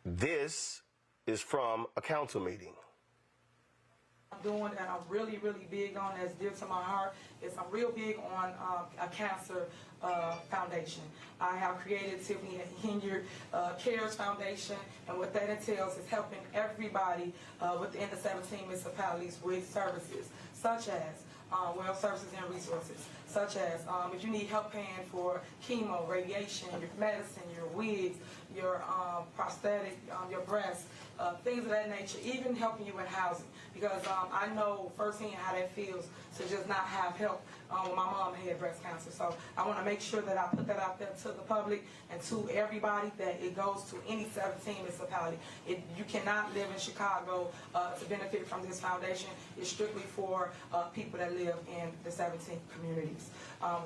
Speaker 12: This is from a council meeting.
Speaker 24: I'm doing that I'm really, really big on, that's dear to my heart, is I'm real big on a cancer foundation. I have created Tiffany Henyard Cares Foundation, and what that entails is helping everybody within the 17 municipalities with services, such as well services and resources, such as if you need help paying for chemo, radiation, your medicine, your wigs, your prosthetic, your breast, things of that nature, even helping you in housing. Because I know firsthand how that feels to just not have help when my mom had breast cancer. So I want to make sure that I put that out there to the public and to everybody, that it goes to any 17 municipality. You cannot live in Chicago to benefit from this foundation. It's strictly for people that live in the 17 communities.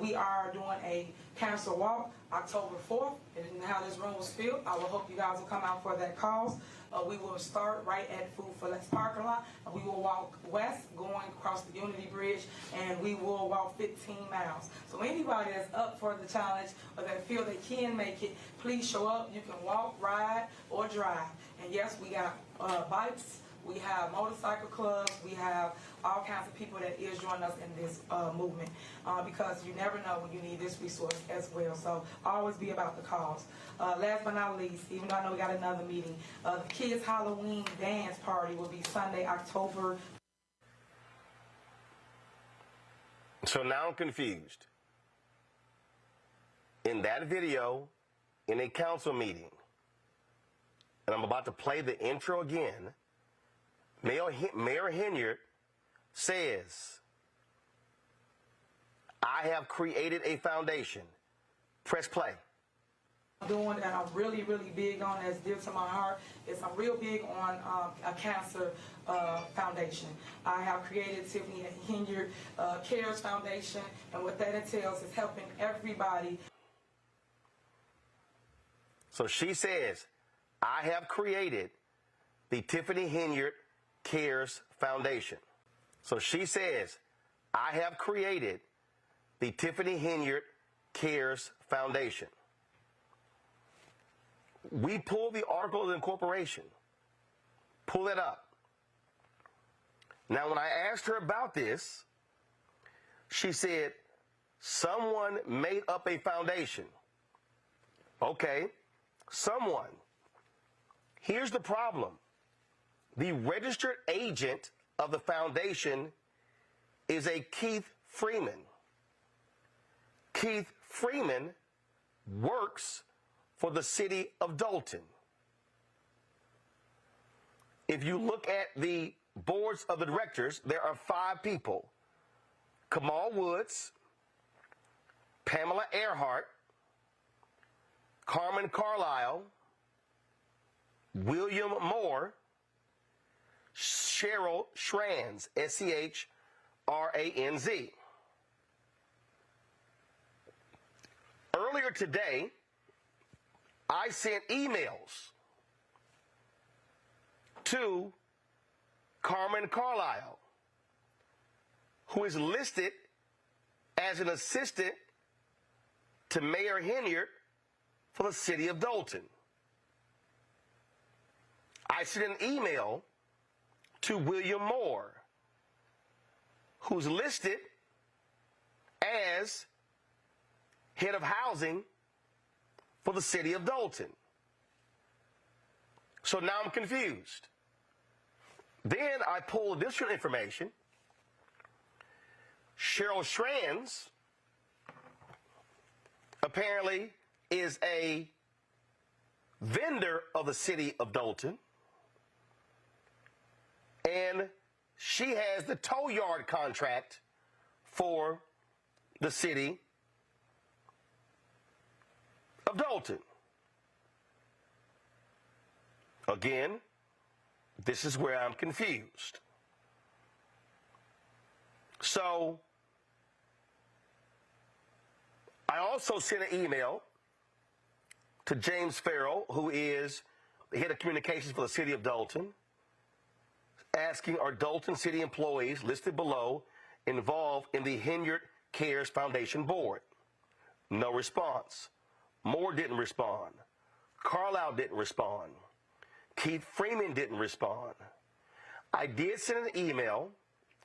Speaker 24: We are doing a cancer walk October 4th, and how this room was filled. I will hope you guys will come out for that cause. We will start right at Food for Less parking lot, and we will walk west, going across the Unity Bridge, and we will walk 15 miles. So anybody that's up for the challenge or that feel they can make it, please show up. You can walk, ride, or drive. And yes, we got bikes. We have motorcycle clubs. We have all kinds of people that is joining us in this movement because you never know when you need this resource as well. So always be about the cause. Last but not least, even though I know we got another meeting, the kids' Halloween dance party will be Sunday, October.
Speaker 12: So now I'm confused. in that video in a council meeting, and I'm about to play the intro again, Mayor Henyard says, I have created a foundation. Press play.
Speaker 1: Doing and I'm really, really big on, as dear to my heart, is I'm real big on a cancer foundation. I have created Tiffany Henyard Cares Foundation, and what that entails is helping everybody.
Speaker 12: So she says, I have created the Tiffany Henyard Cares Foundation. So she says, I have created the Tiffany Henyard Cares Foundation. We pulled the article of incorporation. Pull it up. Now, when I asked her about this, she said, someone made up a foundation. Okay, someone. Here's the problem. The registered agent of the foundation is a Keith Freeman. Keith Freeman works for the city of Dolton. If you look at the boards of the directors, there are 5 people. Kamal Woods, Pamela Earhart, Carmen Carlisle, William Moore, Cheryl Schranz, Schranz. Earlier today, I sent emails to Carmen Carlisle, who is listed as an assistant to Mayor Henyard for the city of Dolton. I sent an email to William Moore, who's listed as head of housing for the city of Dolton. So now I'm confused. Then I pull additional information. Cheryl Schranz apparently is a vendor of the city of Dolton, and she has the tow yard contract for the city of Dolton. Again, this is where I'm confused. So, I also sent an email to James Farrell, who is the head of communications for the city of Dolton, asking, are Dolton city employees listed below involved in the Henyard Cares Foundation board? No response. Moore didn't respond. Carlisle didn't respond. Keith Freeman didn't respond. I did send an email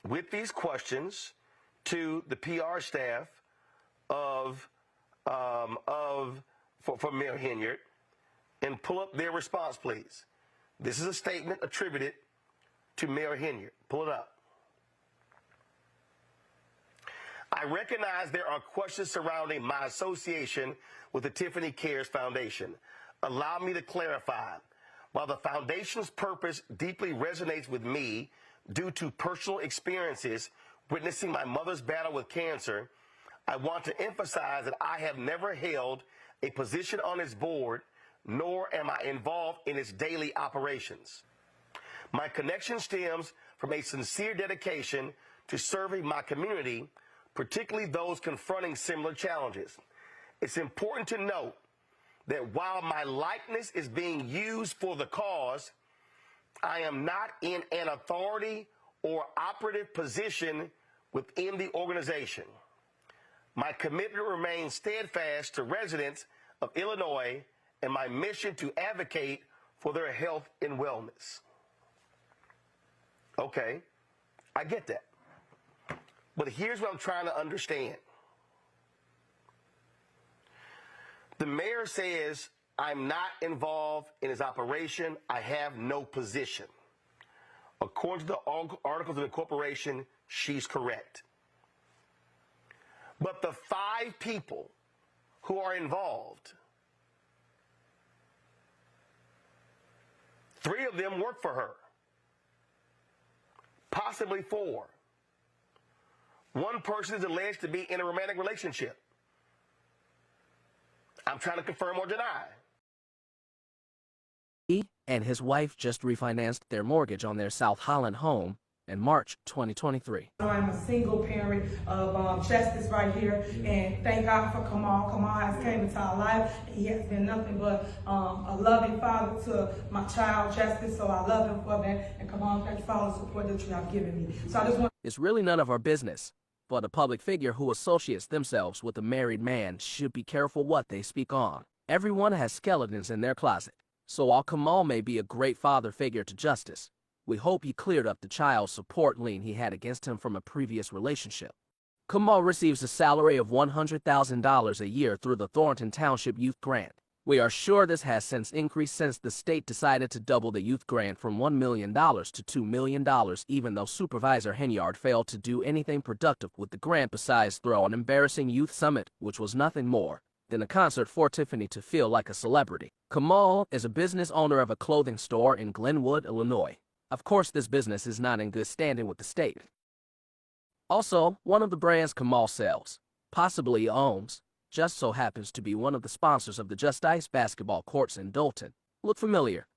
Speaker 12: with these questions to the PR staff for Mayor Henyard, and pull up their response, please. This is a statement attributed to Mayor Henyard. Pull it up. I recognize there are questions surrounding my association with the Tiffany Cares Foundation. Allow me to clarify. While the foundation's purpose deeply resonates with me due to personal experiences witnessing my mother's battle with cancer, I want to emphasize that I have never held a position on its board, nor am I involved in its daily operations. My connection stems from a sincere dedication to serving my community, particularly those confronting similar challenges. It's important to note that while my likeness is being used for the cause, I am not in an authority or operative position within the organization. My commitment remains steadfast to residents of Illinois and my mission to advocate for their health and wellness. Okay, I get that. But here's what I'm trying to understand. The mayor says, I'm not involved in his operation. I have no position. According to the articles of incorporation, she's correct. But the 5 people who are involved. 3 of them work for her, possibly 4. One person is alleged to be in a romantic relationship. I'm trying to confirm or deny.
Speaker 13: He and his wife just refinanced their mortgage on their South Holland home in March 2023.
Speaker 14: I'm a single parent of Justice right here, and thank God for Kamal. Kamal has came into our life. He has been nothing but a loving father to my child, Justice, so I love him for that. And Kamal, thank you for all the support that you have given me. So I just want.
Speaker 13: It's really none of our business, but a public figure who associates themselves with a married man should be careful what they speak on. Everyone has skeletons in their closet, so while Kamal may be a great father figure to Justice, we hope he cleared up the child support lien he had against him from a previous relationship. Kamal receives a salary of $100,000 a year through the Thornton Township Youth Grant. We are sure this has since increased since the state decided to double the youth grant from $1 million to $2 million, even though Supervisor Henyard failed to do anything productive with the grant besides throw an embarrassing youth summit, which was nothing more than a concert for Tiffany to feel like a celebrity. Kamal is a business owner of a clothing store in Glenwood, Illinois. Of course, this business is not in good standing with the state. Also, one of the brands Kamal sells, possibly owns, just so happens to be one of the sponsors of the Just Ice basketball courts in Dolton. Look familiar?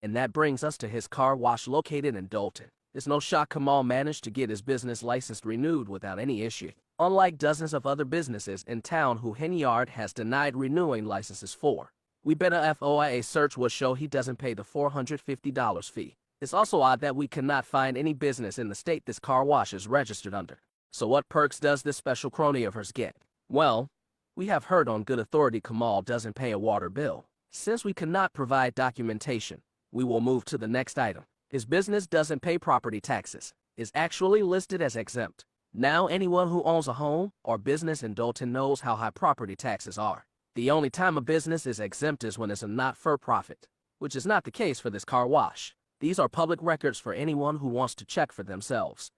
Speaker 13: And that brings us to his car wash located in Dolton. It's no shock Kamal managed to get his business license renewed without any issue, unlike dozens of other businesses in town who Henyard has denied renewing licenses for. We bet a FOIA search will show he doesn't pay the $450 fee. It's also odd that we cannot find any business in the state this car wash is registered under. So what perks does this special crony of hers get? Well, we have heard on good authority Kamal doesn't pay a water bill. Since we cannot provide documentation, we will move to the next item. His business doesn't pay property taxes, is actually listed as exempt. Now anyone who owns a home or business in Dolton knows how high property taxes are. The only time a business is exempt is when it's a not-for-profit, which is not the case for this car wash. These are public records for anyone who wants to check for themselves.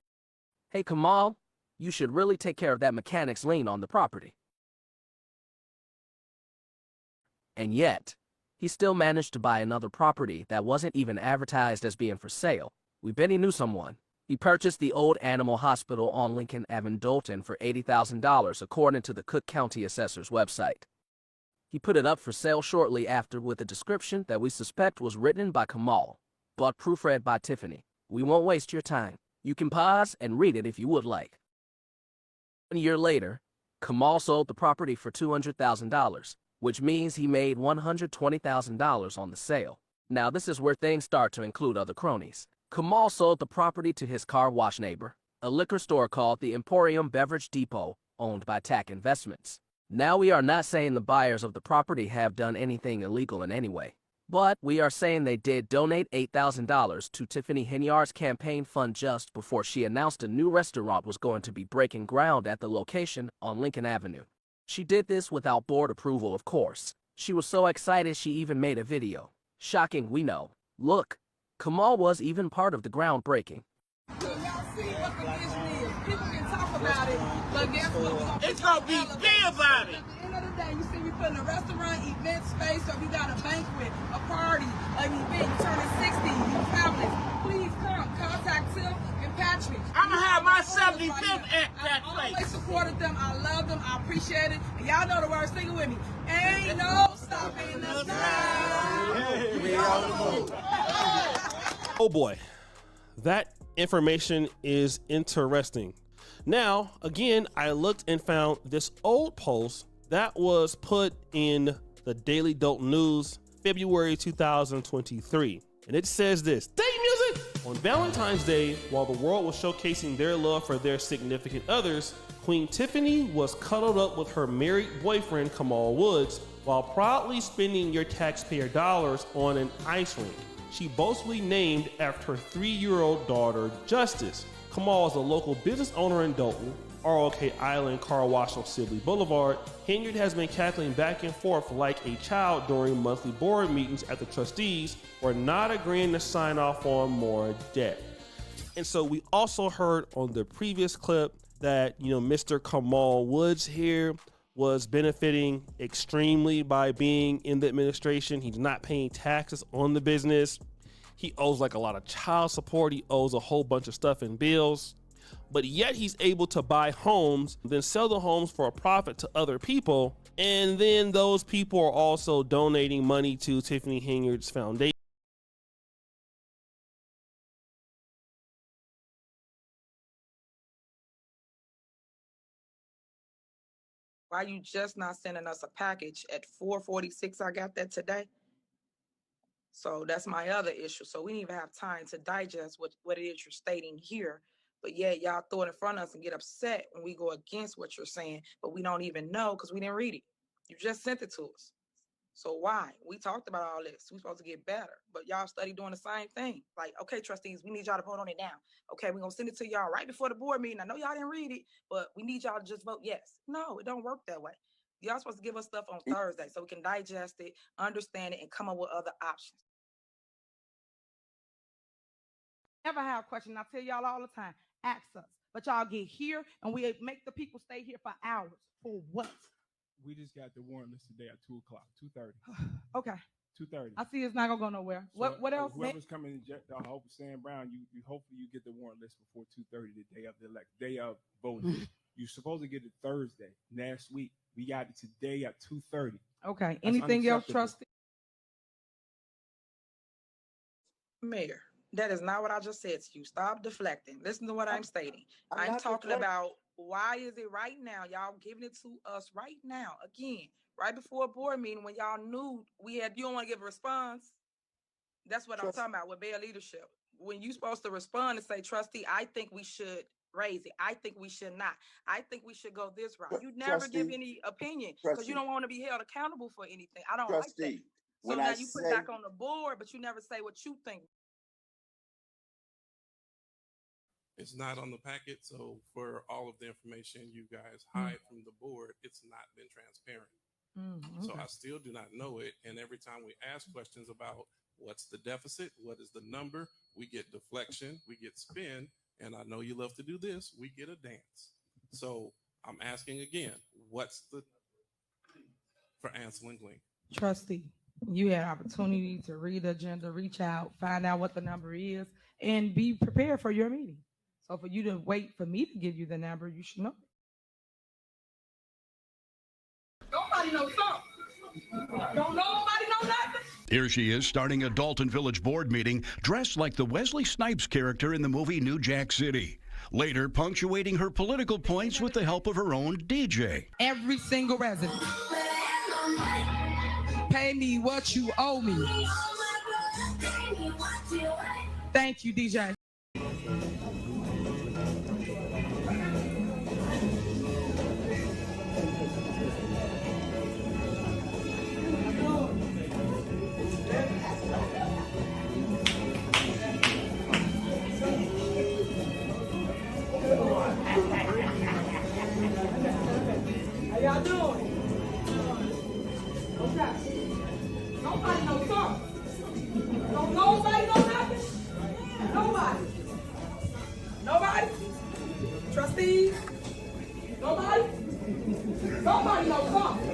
Speaker 13: Hey Kamal, you should really take care of that mechanic's lien on the property. And yet, he still managed to buy another property that wasn't even advertised as being for sale. We bet he knew someone. He purchased the old animal hospital on Lincoln Avenue, Dolton for $80,000 according to the Cook County Assessor's website. He put it up for sale shortly after with a description that we suspect was written by Kamal, but proofread by Tiffany. We won't waste your time. You can pause and read it if you would like. 1 year later, Kamal sold the property for $200,000, which means he made $120,000 on the sale. Now this is where things start to include other cronies. Kamal sold the property to his car wash neighbor, a liquor store called the Emporium Beverage Depot, owned by TAC Investments. Now we are not saying the buyers of the property have done anything illegal in any way, but we are saying they did donate $8,000 to Tiffany Henyard's campaign fund just before she announced a new restaurant was going to be breaking ground at the location on Lincoln Avenue. She did this without board approval, of course. She was so excited she even made a video. Shocking, we know. Look, Kamal was even part of the groundbreaking.
Speaker 14: Y'all see what the vision is. People can talk about it, but guess what? It's gonna be big about it. At the end of the day, you see me putting a restaurant, event space, or we got a banquet, a party, an event, you turning 60, you families. Please come, contact Tim and Patrick. I'm gonna have my 75th at that place. I always supported them, I love them, I appreciate it. And y'all know the words, sing it with me. Ain't no stopping us now. We on the move.
Speaker 15: Oh boy, that information is interesting. Now, again, I looked and found this old post that was put in the Daily Dolton News, February 2023. And it says this: Day music! On Valentine's Day, while the world was showcasing their love for their significant others, Queen Tiffany was cuddled up with her married boyfriend, Kamal Woods, while proudly spending your taxpayer dollars on an ice rink. She boastfully named after her 3-year-old daughter, Justice. Kamal is a local business owner in Dolton, ROK Island Car Wash on Sibley Boulevard. Henyard has been cackling back and forth like a child during monthly board meetings at the trustees for not agreeing to sign off on more debt. And so we also heard on the previous clip that, Mr. Kamal Woods here was benefiting extremely by being in the administration. He's not paying taxes on the business. He owes like a lot of child support. He owes a whole bunch of stuff in bills, but yet he's able to buy homes, then sell the homes for a profit to other people. And then those people are also donating money to Tiffany Henyard's foundation.
Speaker 1: Why you just not sending us a package at 4:46? I got that today. So that's my other issue. So we didn't even have time to digest what it is you're stating here. But yeah, y'all throw it in front of us and get upset when we go against what you're saying, but we don't even know because we didn't read it. You just sent it to us. So why? We talked about all this. We're supposed to get better, but y'all study doing the same thing. Like, okay, trustees, we need y'all to vote on it now. Okay, we're gonna send it to y'all right before the board meeting. I know y'all didn't read it, but we need y'all to just vote yes. No, it don't work that way. Y'all supposed to give us stuff on Thursday so we can digest it, understand it, and come up with other options.
Speaker 14: Never have questions. I tell y'all all the time, ask us. But y'all get here and we make the people stay here for hours. For what?
Speaker 16: We just got the warrant list today at 2 o'clock, 2:30.
Speaker 14: Okay.
Speaker 16: 2:30.
Speaker 14: I see it's not gonna go nowhere.
Speaker 16: So,
Speaker 14: what else?
Speaker 16: Whoever's coming, I hope Sam Brown, you hopefully you get the warrant list before 2:30, the day of the day of voting. You're supposed to get it Thursday last week. We got it today at 2:30.
Speaker 14: Okay.
Speaker 16: That's
Speaker 14: Anything else,
Speaker 16: unacceptable.
Speaker 14: trustee?
Speaker 1: Mayor, that is not what I just said to you. Stop deflecting. Listen to what I'm stating.
Speaker 8: I'm
Speaker 1: I'm
Speaker 8: not
Speaker 1: talking
Speaker 8: deflecting.
Speaker 1: about why is it right now? Y'all giving it to us right now. Again, right before a board meeting when y'all knew you don't want to give a response. That's what I'm talking about with bad leadership. When you supposed to respond and say, trustee, I think we should raise it. I think we should not. I think we should go this route. You never give any opinion because you don't want to be held accountable for anything. I don't like that. So now you put it back on the board, but you never say what you think.
Speaker 17: It's not on the packet, so for all of the information you guys hide from the board, it's not been transparent. So I still do not know it, and every time we ask questions about what's the deficit, what is the number, we get deflection, we get spin, and I know you love to do this, we get a dance. So I'm asking again, what's the for Ansel and Glean?
Speaker 14: Trustee, you had opportunity to read the agenda, reach out, find out what the number is, and be prepared for your meeting. So for you to wait for me to give you the number, you should know. Nobody knows something. Don't nobody know nothing.
Speaker 6: Here she is starting a Dolton Village board meeting dressed like the Wesley Snipes character in the movie New Jack City. Later, punctuating her political points with the help of her own DJ.
Speaker 14: Every single resident. Pay me what you owe me. Thank you, DJ. How y'all doing? Okay. Nobody knows something. Don't nobody know nothing? Nobody. Nobody? Trustees? Nobody? Somebody knows something.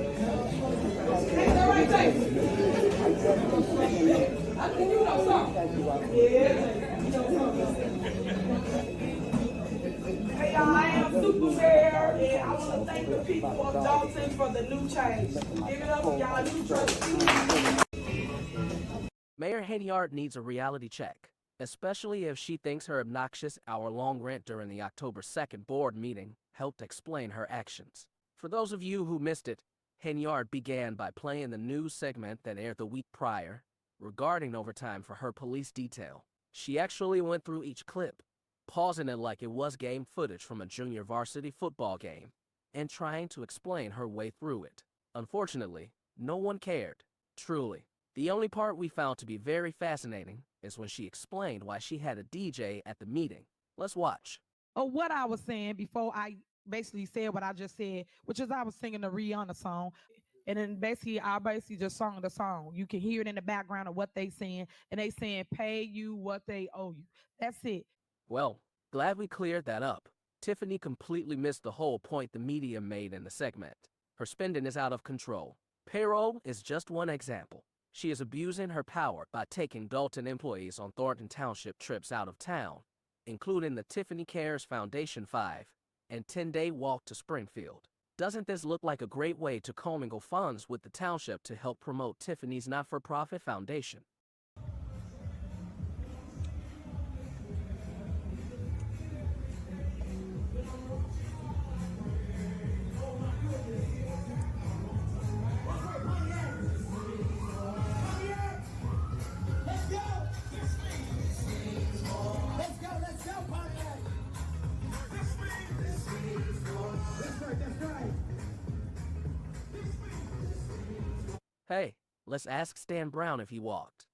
Speaker 14: Take that right there. I think you know something. Yeah. You know something. Hey y'all, I am Super Mayor, and I want to thank the people of Dolton for the new change. Give it up for y'all new trustees.
Speaker 13: Mayor Henyard needs a reality check, especially if she thinks her obnoxious hour-long rant during the October 2nd board meeting helped explain her actions. For those of you who missed it, Henyard began by playing the news segment that aired the week prior regarding overtime for her police detail. She actually went through each clip, pausing it like it was game footage from a junior varsity football game, and trying to explain her way through it. Unfortunately, no one cared, truly. The only part we found to be very fascinating is when she explained why she had a DJ at the meeting. Let's watch.
Speaker 14: What I was saying before I basically said what I just said, which is I was singing the Rihanna song. And then I just sung the song. You can hear it in the background of what they saying, and they saying pay you what they owe you. That's it.
Speaker 13: Well, glad we cleared that up. Tiffany completely missed the whole point the media made in the segment. Her spending is out of control. Payroll is just one example. She is abusing her power by taking Dolton employees on Thornton Township trips out of town, including the Tiffany Cares Foundation 5 and 10-day walk to Springfield. Doesn't this look like a great way to commingle funds with the township to help promote Tiffany's not-for-profit foundation? Hey, let's ask Stan Brown if he walked.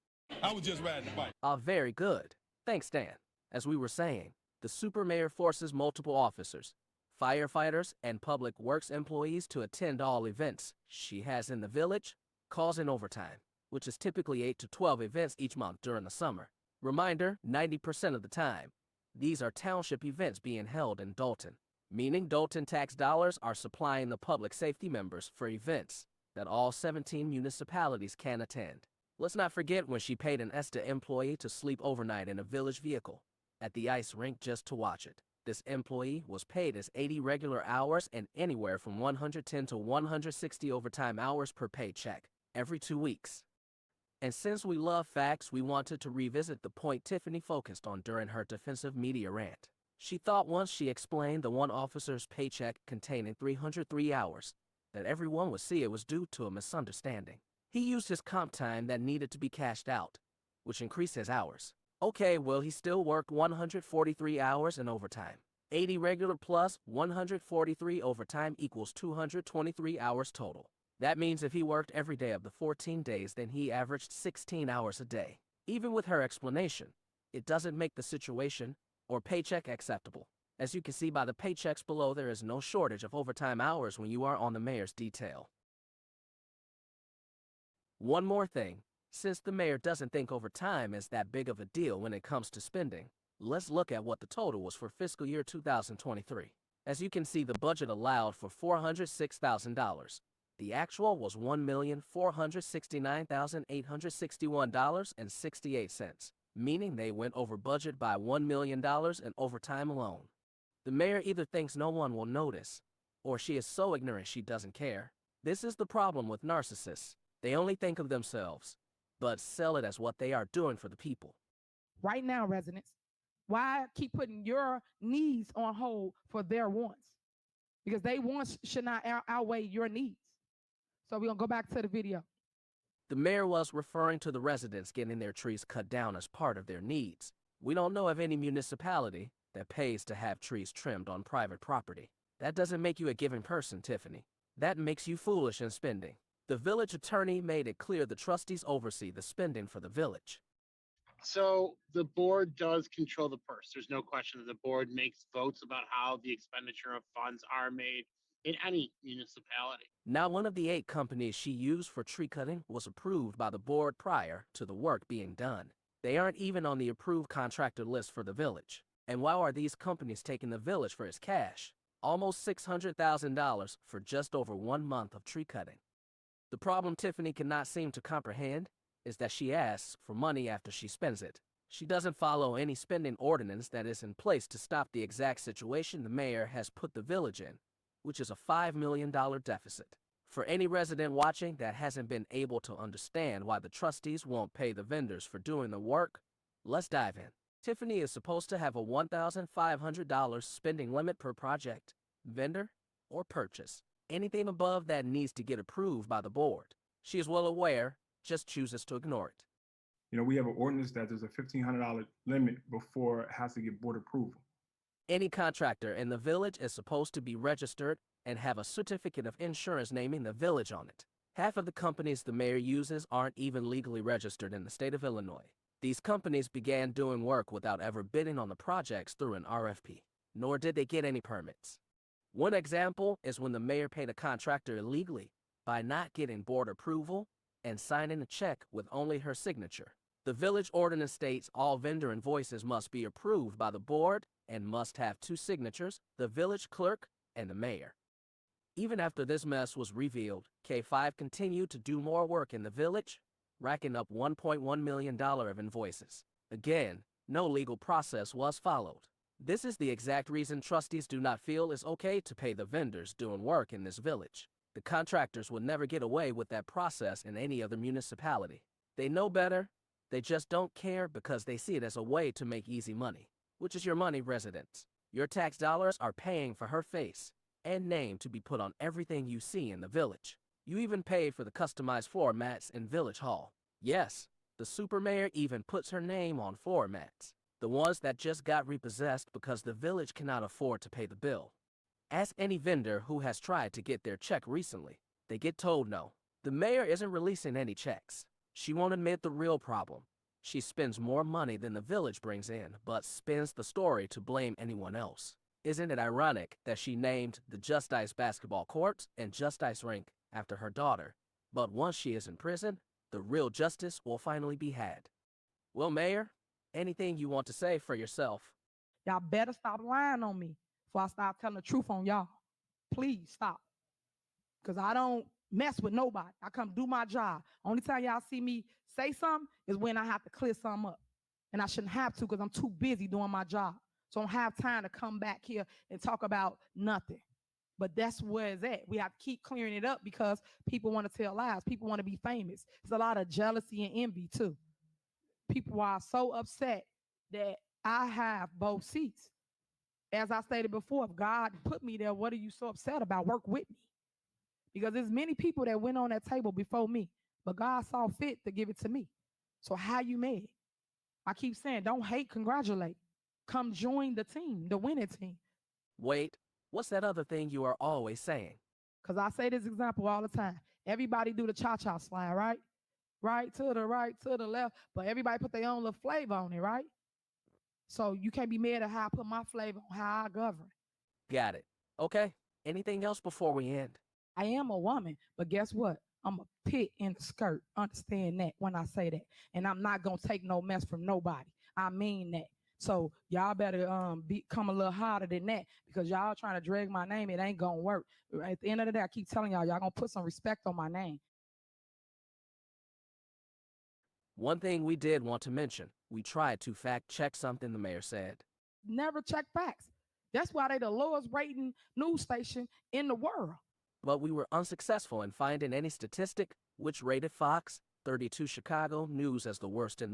Speaker 2: I was just riding the bike.
Speaker 13: Very good. Thanks, Stan. As we were saying, the super mayor forces multiple officers, firefighters, and public works employees to attend all events she has in the village, causing overtime, which is typically 8 to 12 events each month during the summer. Reminder, 90% of the time, these are township events being held in Dolton, meaning Dolton tax dollars are supplying the public safety members for events that all 17 municipalities can attend. Let's not forget when she paid an ESTA employee to sleep overnight in a village vehicle at the ice rink just to watch it. This employee was paid as 80 regular hours and anywhere from 110 to 160 overtime hours per paycheck every 2 weeks. And since we love facts, we wanted to revisit the point Tiffany focused on during her defensive media rant. She thought once she explained the one officer's paycheck containing 303 hours, that everyone would see it was due to a misunderstanding. He used his comp time that needed to be cashed out, which increased his hours. Okay, well, he still worked 143 hours in overtime. 80 regular plus 143 overtime equals 223 hours total. That means if he worked every day of the 14 days, then he averaged 16 hours a day. Even with her explanation, it doesn't make the situation or paycheck acceptable. As you can see by the paychecks below, there is no shortage of overtime hours when you are on the mayor's detail. One more thing, since the mayor doesn't think overtime is that big of a deal when it comes to spending, let's look at what the total was for fiscal year 2023. As you can see, the budget allowed for $406,000. The actual was $1,469,861.68, meaning they went over budget by $1 million in overtime alone. The mayor either thinks no one will notice, or she is so ignorant she doesn't care. This is the problem with narcissists. They only think of themselves, but sell it as what they are doing for the people.
Speaker 9: Right now, residents, why keep putting your needs on hold for their wants? Because they wants should not outweigh your needs. So we're going to go back to the video.
Speaker 13: The mayor was referring to the residents getting their trees cut down as part of their needs. We don't know of any municipality that pays to have trees trimmed on private property. That doesn't make you a giving person, Tiffany. That makes you foolish in spending. The village attorney made it clear the trustees oversee the spending for the village.
Speaker 18: So the board does control the purse. There's no question that the board makes votes about how the expenditure of funds are made in any municipality.
Speaker 13: Now, one of the 8 companies she used for tree cutting was approved by the board prior to the work being done. They aren't even on the approved contractor list for the village. And why are these companies taking the village for its cash? Almost $600,000 for just over 1 month of tree cutting. The problem Tiffany cannot seem to comprehend is that she asks for money after she spends it. She doesn't follow any spending ordinance that is in place to stop the exact situation the mayor has put the village in, which is a $5 million deficit. For any resident watching that hasn't been able to understand why the trustees won't pay the vendors for doing the work, let's dive in. Tiffany is supposed to have a $1,500 spending limit per project, vendor, or purchase. Anything above that needs to get approved by the board. She is well aware, just chooses to ignore it.
Speaker 16: You know, we have an ordinance that there's a $1,500 limit before it has to get board approval.
Speaker 13: Any contractor in the village is supposed to be registered and have a certificate of insurance naming the village on it. Half of the companies the mayor uses aren't even legally registered in the state of Illinois. These companies began doing work without ever bidding on the projects through an RFP, nor did they get any permits. One example is when the mayor paid a contractor illegally by not getting board approval and signing a check with only her signature. The village ordinance states all vendor invoices must be approved by the board and must have 2 signatures, the village clerk and the mayor. Even after this mess was revealed, K5 continued to do more work in the village, racking up $1.1 million of invoices. Again, no legal process was followed. This is the exact reason trustees do not feel it's okay to pay the vendors doing work in this village. The contractors would never get away with that process in any other municipality. They know better, they just don't care because they see it as a way to make easy money, which is your money, residents. Your tax dollars are paying for her face and name to be put on everything you see in the village. You even paid for the customized floor mats in Village Hall. Yes, the super mayor even puts her name on floor mats, the ones that just got repossessed because the village cannot afford to pay the bill. Ask any vendor who has tried to get their check recently. They get told no. The mayor isn't releasing any checks. She won't admit the real problem. She spends more money than the village brings in, but spins the story to blame anyone else. Isn't it ironic that she named the Just Ice basketball court and Just Ice rink after her daughter? But once she is in prison, the real justice will finally be had. Well, Mayor, anything you want to say for yourself?
Speaker 9: Y'all better stop lying on me before I start telling the truth on y'all. Please stop. Because I don't mess with nobody. I come do my job. Only time y'all see me say something is when I have to clear something up. And I shouldn't have to because I'm too busy doing my job. So I don't have time to come back here and talk about nothing. But that's where it's at. We have to keep clearing it up because people want to tell lies. People want to be famous. There's a lot of jealousy and envy too. People are so upset that I have both seats. As I stated before, if God put me there, what are you so upset about? Work with me. Because there's many people that went on that table before me, but God saw fit to give it to me. So how you mad? I keep saying, don't hate, congratulate. Come join the team, the winning team.
Speaker 13: Wait, what's that other thing you are always saying?
Speaker 9: Because I say this example all the time. Everybody do the cha-cha slide, right? Right to the left, but everybody put their own little flavor on it, right? So you can't be mad at how I put my flavor on how I govern.
Speaker 13: Got it. Okay, anything else before we end?
Speaker 9: I am a woman, but guess what? I'm a pit in the skirt. Understand that when I say that. And I'm not going to take no mess from nobody. I mean that. So y'all better become a little harder than that because y'all trying to drag my name. It ain't going to work. At the end of the day, I keep telling y'all going to put some respect on my name.
Speaker 13: One thing we did want to mention, we tried to fact check something the mayor said.
Speaker 9: Never check facts. That's why they the lowest rating news station in the world.
Speaker 13: But we were unsuccessful in finding any statistic which rated Fox 32 Chicago News as the worst in